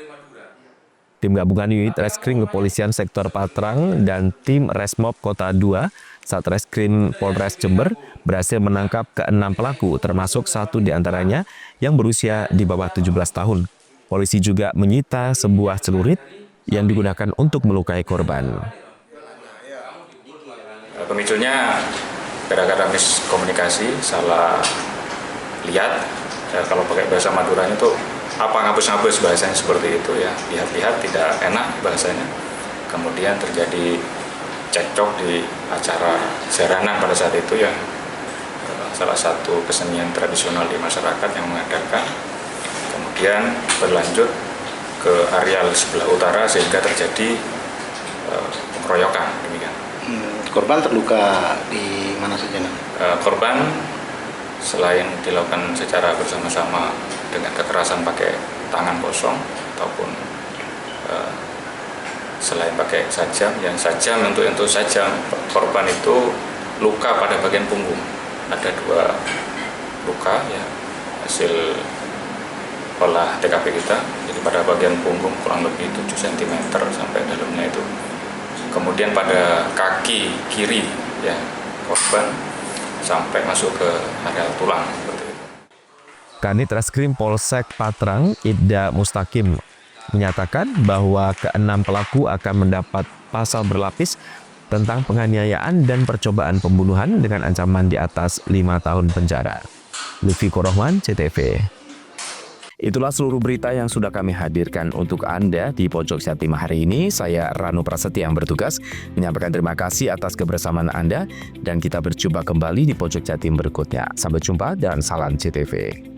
Tim gabungan unit Reskrim Kepolisian Sektor Patrang dan tim Resmob Kota 2 Satreskrim Polres Jember berhasil menangkap ke-6 pelaku, termasuk 1 diantaranya yang berusia di bawah 17 tahun. Polisi juga menyita sebuah celurit yang digunakan untuk melukai korban. Pemicunya gara-gara miskomunikasi, salah lihat. Ya, kalau pakai bahasa Maduranya itu apa ngabus-ngabus bahasanya seperti itu ya. Lihat-lihat tidak enak bahasanya. Kemudian terjadi cekcok di acara jaranan pada saat itu ya. Salah satu kesenian tradisional di masyarakat yang mengadakan. kemudian berlanjut ke areal sebelah utara sehingga terjadi pengeroyokan demikian. Korban terluka di mana saja? Korban selain dilakukan secara bersama-sama dengan kekerasan pakai tangan kosong ataupun selain pakai sajam, yang sajam untuk sajam korban itu luka pada bagian punggung, ada 2 luka ya hasil olah TKP kita, jadi pada bagian punggung kurang lebih 7 cm sampai dalamnya itu. Kemudian pada kaki kiri ya korban sampai masuk ke area tulang seperti itu. Kanit Reskrim Polsek Patrang, Ibda Mustaqim, menyatakan bahwa ke-6 pelaku akan mendapat pasal berlapis tentang penganiayaan dan percobaan pembunuhan dengan ancaman di atas 5 tahun penjara. Lutfi Korohman, CTV. Itulah seluruh berita yang sudah kami hadirkan untuk Anda di Pojok Jatim hari ini. Saya Ranu Prasetya yang bertugas menyampaikan terima kasih atas kebersamaan Anda dan kita berjumpa kembali di Pojok Jatim berikutnya. Sampai jumpa dan salam CTV.